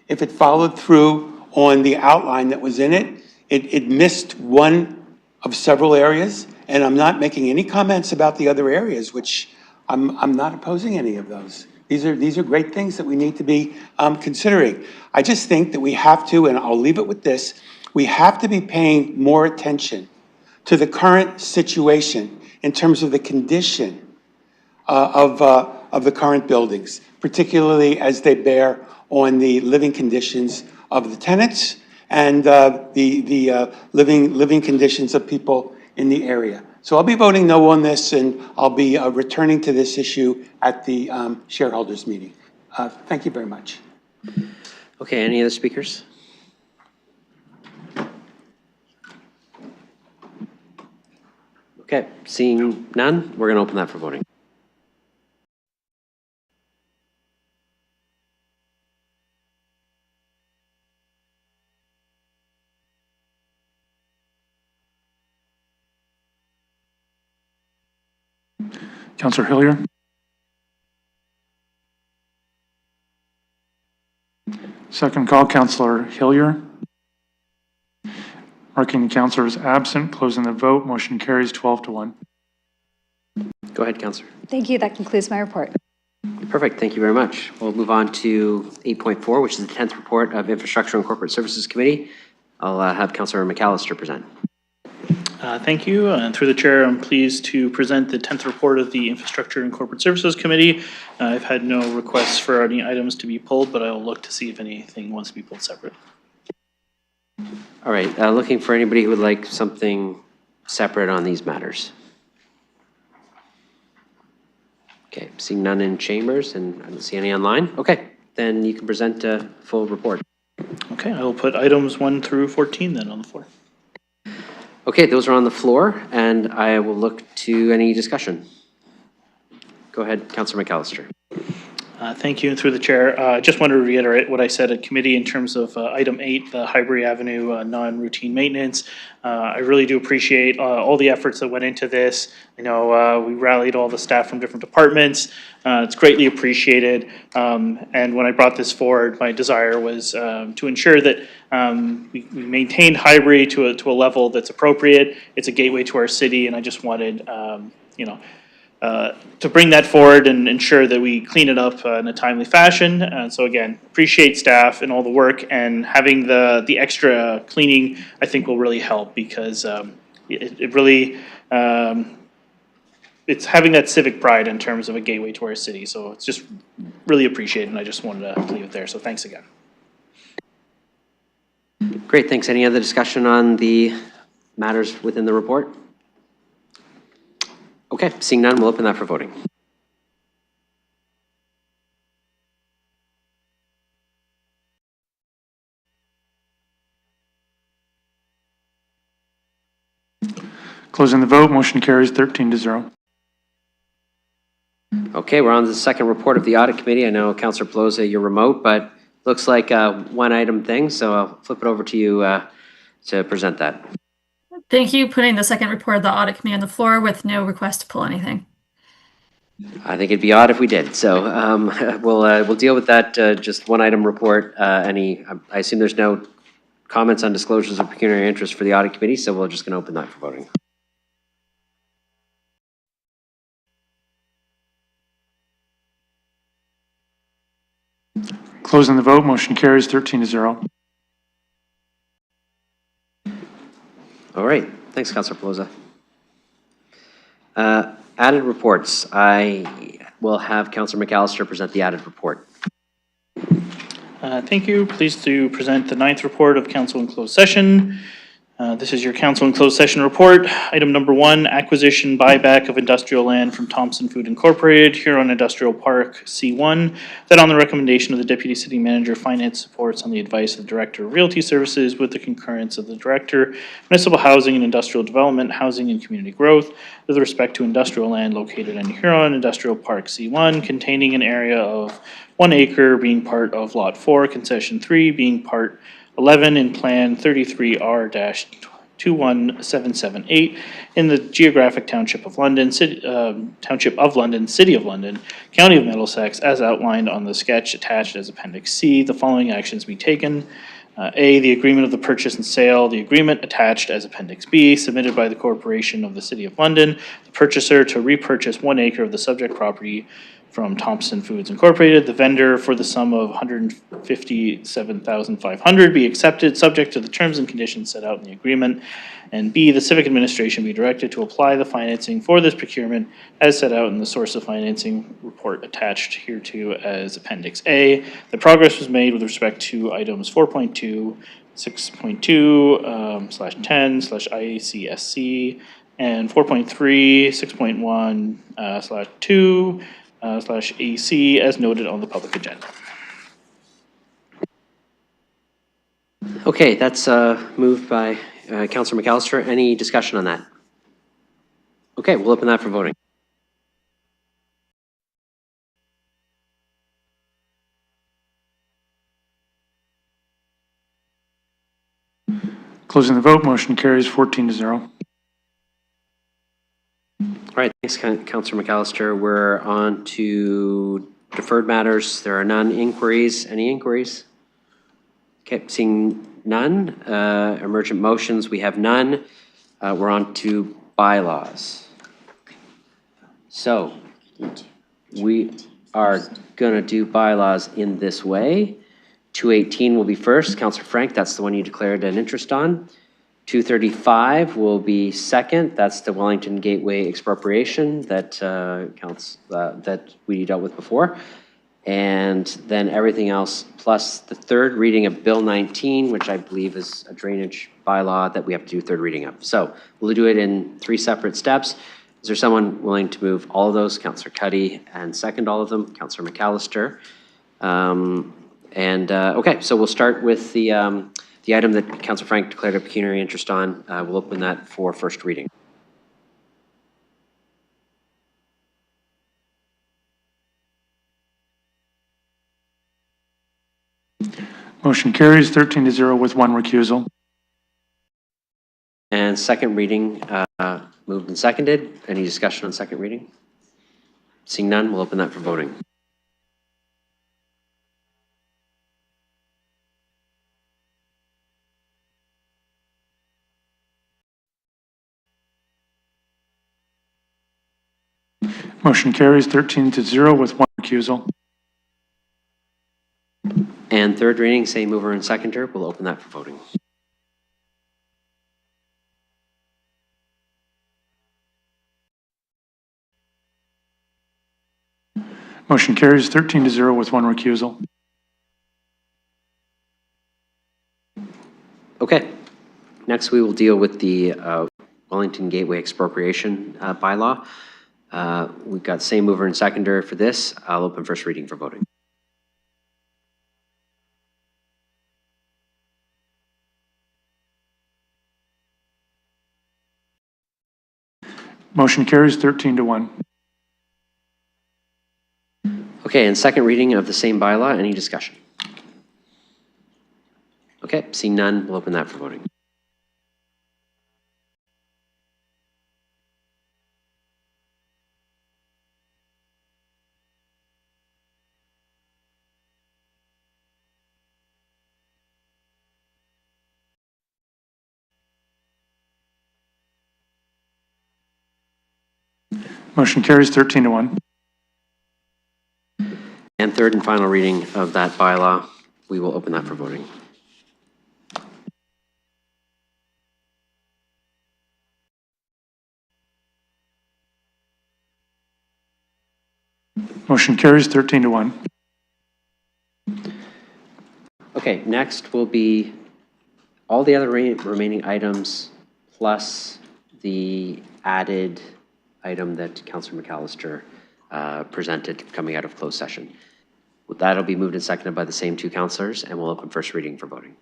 if it followed through on the outline that was in it. It missed one of several areas, and I'm not making any comments about the other areas, which I'm not opposing any of those. These are great things that we need to be considering. I just think that we have to, and I'll leave it with this, we have to be paying more attention to the current situation in terms of the condition of the current buildings, particularly as they bear on the living conditions of the tenants and the living conditions of people in the area. So I'll be voting no on this, and I'll be returning to this issue at the shareholders meeting. Thank you very much. Okay, any other speakers? Okay, seeing none, we're going to open that for voting. Councilor Hillier. Second call, Councilor Hillier. Marking the councilor is absent, closing the vote, motion carries 12-1. Go ahead, Councilor. Thank you. That concludes my report. Perfect, thank you very much. We'll move on to 8.4, which is the 10th report of Infrastructure and Corporate Services Committee. I'll have Councilor McAllister present. Thank you. And through the chair, I'm pleased to present the 10th report of the Infrastructure and Corporate Services Committee. I've had no requests for any items to be pulled, but I will look to see if anything wants to be pulled separate. All right, looking for anybody who would like something separate on these matters. Okay, seeing none in chambers, and I don't see any online. Okay, then you can present a full report. Okay, I will put items 1 through 14 then on the floor. Okay, those are on the floor, and I will look to any discussion. Go ahead, Councilor McAllister. Thank you, and through the chair, I just want to reiterate what I said at committee in terms of item 8, the Highbury Avenue non-routine maintenance. I really do appreciate all the efforts that went into this. I know we rallied all the staff from different departments. It's greatly appreciated. And when I brought this forward, my desire was to ensure that we maintained Highbury to a level that's appropriate. It's a gateway to our city, and I just wanted, to bring that forward and ensure that we clean it up in a timely fashion. And so again, appreciate staff and all the work, and having the extra cleaning, I think will really help, because it really, it's having that civic pride in terms of a gateway to our city. So it's just really appreciated, and I just wanted to leave it there. So thanks again. Great, thanks. Any other discussion on the matters within the report? Okay, seeing none, we'll open that for voting. Closing the vote, motion carries 13-0. Okay, we're on to the second report of the audit committee. I know Councillor Pelosi, you're remote, but looks like a one item thing, so I'll flip it over to you to present that. Thank you. Putting the second report of the audit committee on the floor with no request to pull anything. I think it'd be odd if we did. So we'll deal with that just one item report. I assume there's no comments on disclosures of pecuniary interest for the audit committee, so we're just going to open that for voting. Closing the vote, motion carries 13-0. All right, thanks, Councillor Pelosi. Added reports. I will have Councillor McAllister present the added report. Thank you. Pleased to present the 9th report of council in closed session. This is your council in closed session report. Item number 1, acquisition buyback of industrial land from Thompson Food Incorporated, Huron Industrial Park, C1, that on the recommendation of the Deputy City Manager, Finance supports on the advice of the Director of Realty Services with the concurrence of the Director, Municipal Housing and Industrial Development, Housing and Community Growth, with respect to industrial land located in Huron Industrial Park, C1, containing an area of 1 acre being part of Lot 4, Concession 3 being part 11 in Plan 33R-21778 in the geographic Township of London, City of London, County of Middlesex, as outlined on the sketch attached as Appendix C. The following actions be taken. A, the agreement of the purchase and sale, the agreement attached as Appendix B, submitted by the Corporation of the City of London, the purchaser to repurchase 1 acre of the subject property from Thompson Foods Incorporated, the vendor for the sum of $157,500 be accepted, subject to the terms and conditions set out in the agreement. And B, the civic administration be directed to apply the financing for this procurement as set out in the source of financing report attached hereto as Appendix A. The progress was made with respect to items 4.2, 6.2/10/IACSC, and 4.3, 6.1/2, /AC as noted on the public agenda. Okay, that's moved by Councillor McAllister. Any discussion on that? Okay, we'll open that for voting. Closing the vote, motion carries 14-0. All right, thanks, Councillor McAllister. We're on to deferred matters. There are none. Inquiries. Any inquiries? Okay, seeing none. Emergent motions, we have none. We're on to bylaws. So we are going to do bylaws in this way. 218 will be first. Councillor Frank, that's the one you declared an interest on. 235 will be second. That's the Wellington Gateway expropriation that that we dealt with before. And then everything else, plus the third reading of Bill 19, which I believe is a drainage bylaw that we have to do third reading of. So we'll do it in 3 separate steps. Is there someone willing to move all of those? Councillor Cuddy, and second all of them, Councillor McAllister. Okay, so we'll start with the item that Councillor Frank declared a pecuniary interest on. We'll open that for first reading. Motion carries 13-0 with one recusal. And second reading, moved and seconded. Any discussion on second reading? Seeing none, we'll open that for voting. Motion carries 13-0 with one recusal. And third reading, same mover and seconder. We'll open that for voting. Motion carries 13-0 with one recusal. Okay. Next, we will deal with the Wellington Gateway Expropriation Bylaw. We've got same mover and seconder for this. I'll open first reading for voting. Motion carries 13-1. Okay, and second reading of the same bylaw. Any discussion? Okay, seeing none, we'll open that for voting. Motion carries 13-1. And third and final reading of that bylaw. We will open that for voting. Motion carries 13-1. Okay, next will be all the other remaining items plus the added item that Councillor McAllister presented coming out of closed session. That'll be moved and seconded by the same two councillors, and we'll open first reading for voting.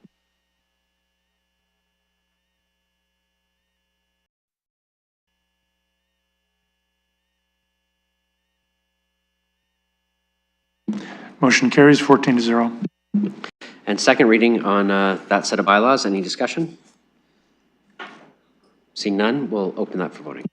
Motion carries 14-0. And second reading on that set of bylaws. Any discussion? Seeing none, we'll open that for voting.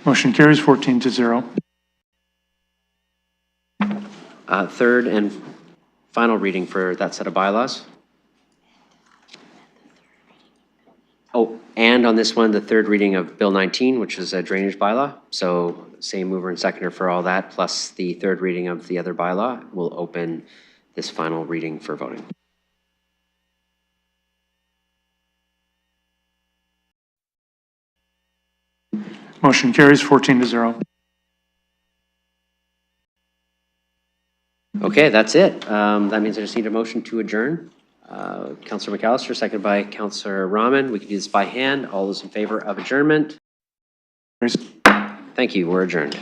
Motion carries 14-0. Third and final reading for that set of bylaws. Oh, and on this one, the third reading of Bill 19, which is a drainage bylaw. So same mover and seconder for all that, plus the third reading of the other bylaw. We'll open this final reading for voting. Motion carries 14-0. Okay, that's it. That means I just need a motion to adjourn. Councillor McAllister, seconded by Councillor Rahman. We can do this by hand. All those in favor of adjournment? Thank you. We're adjourned.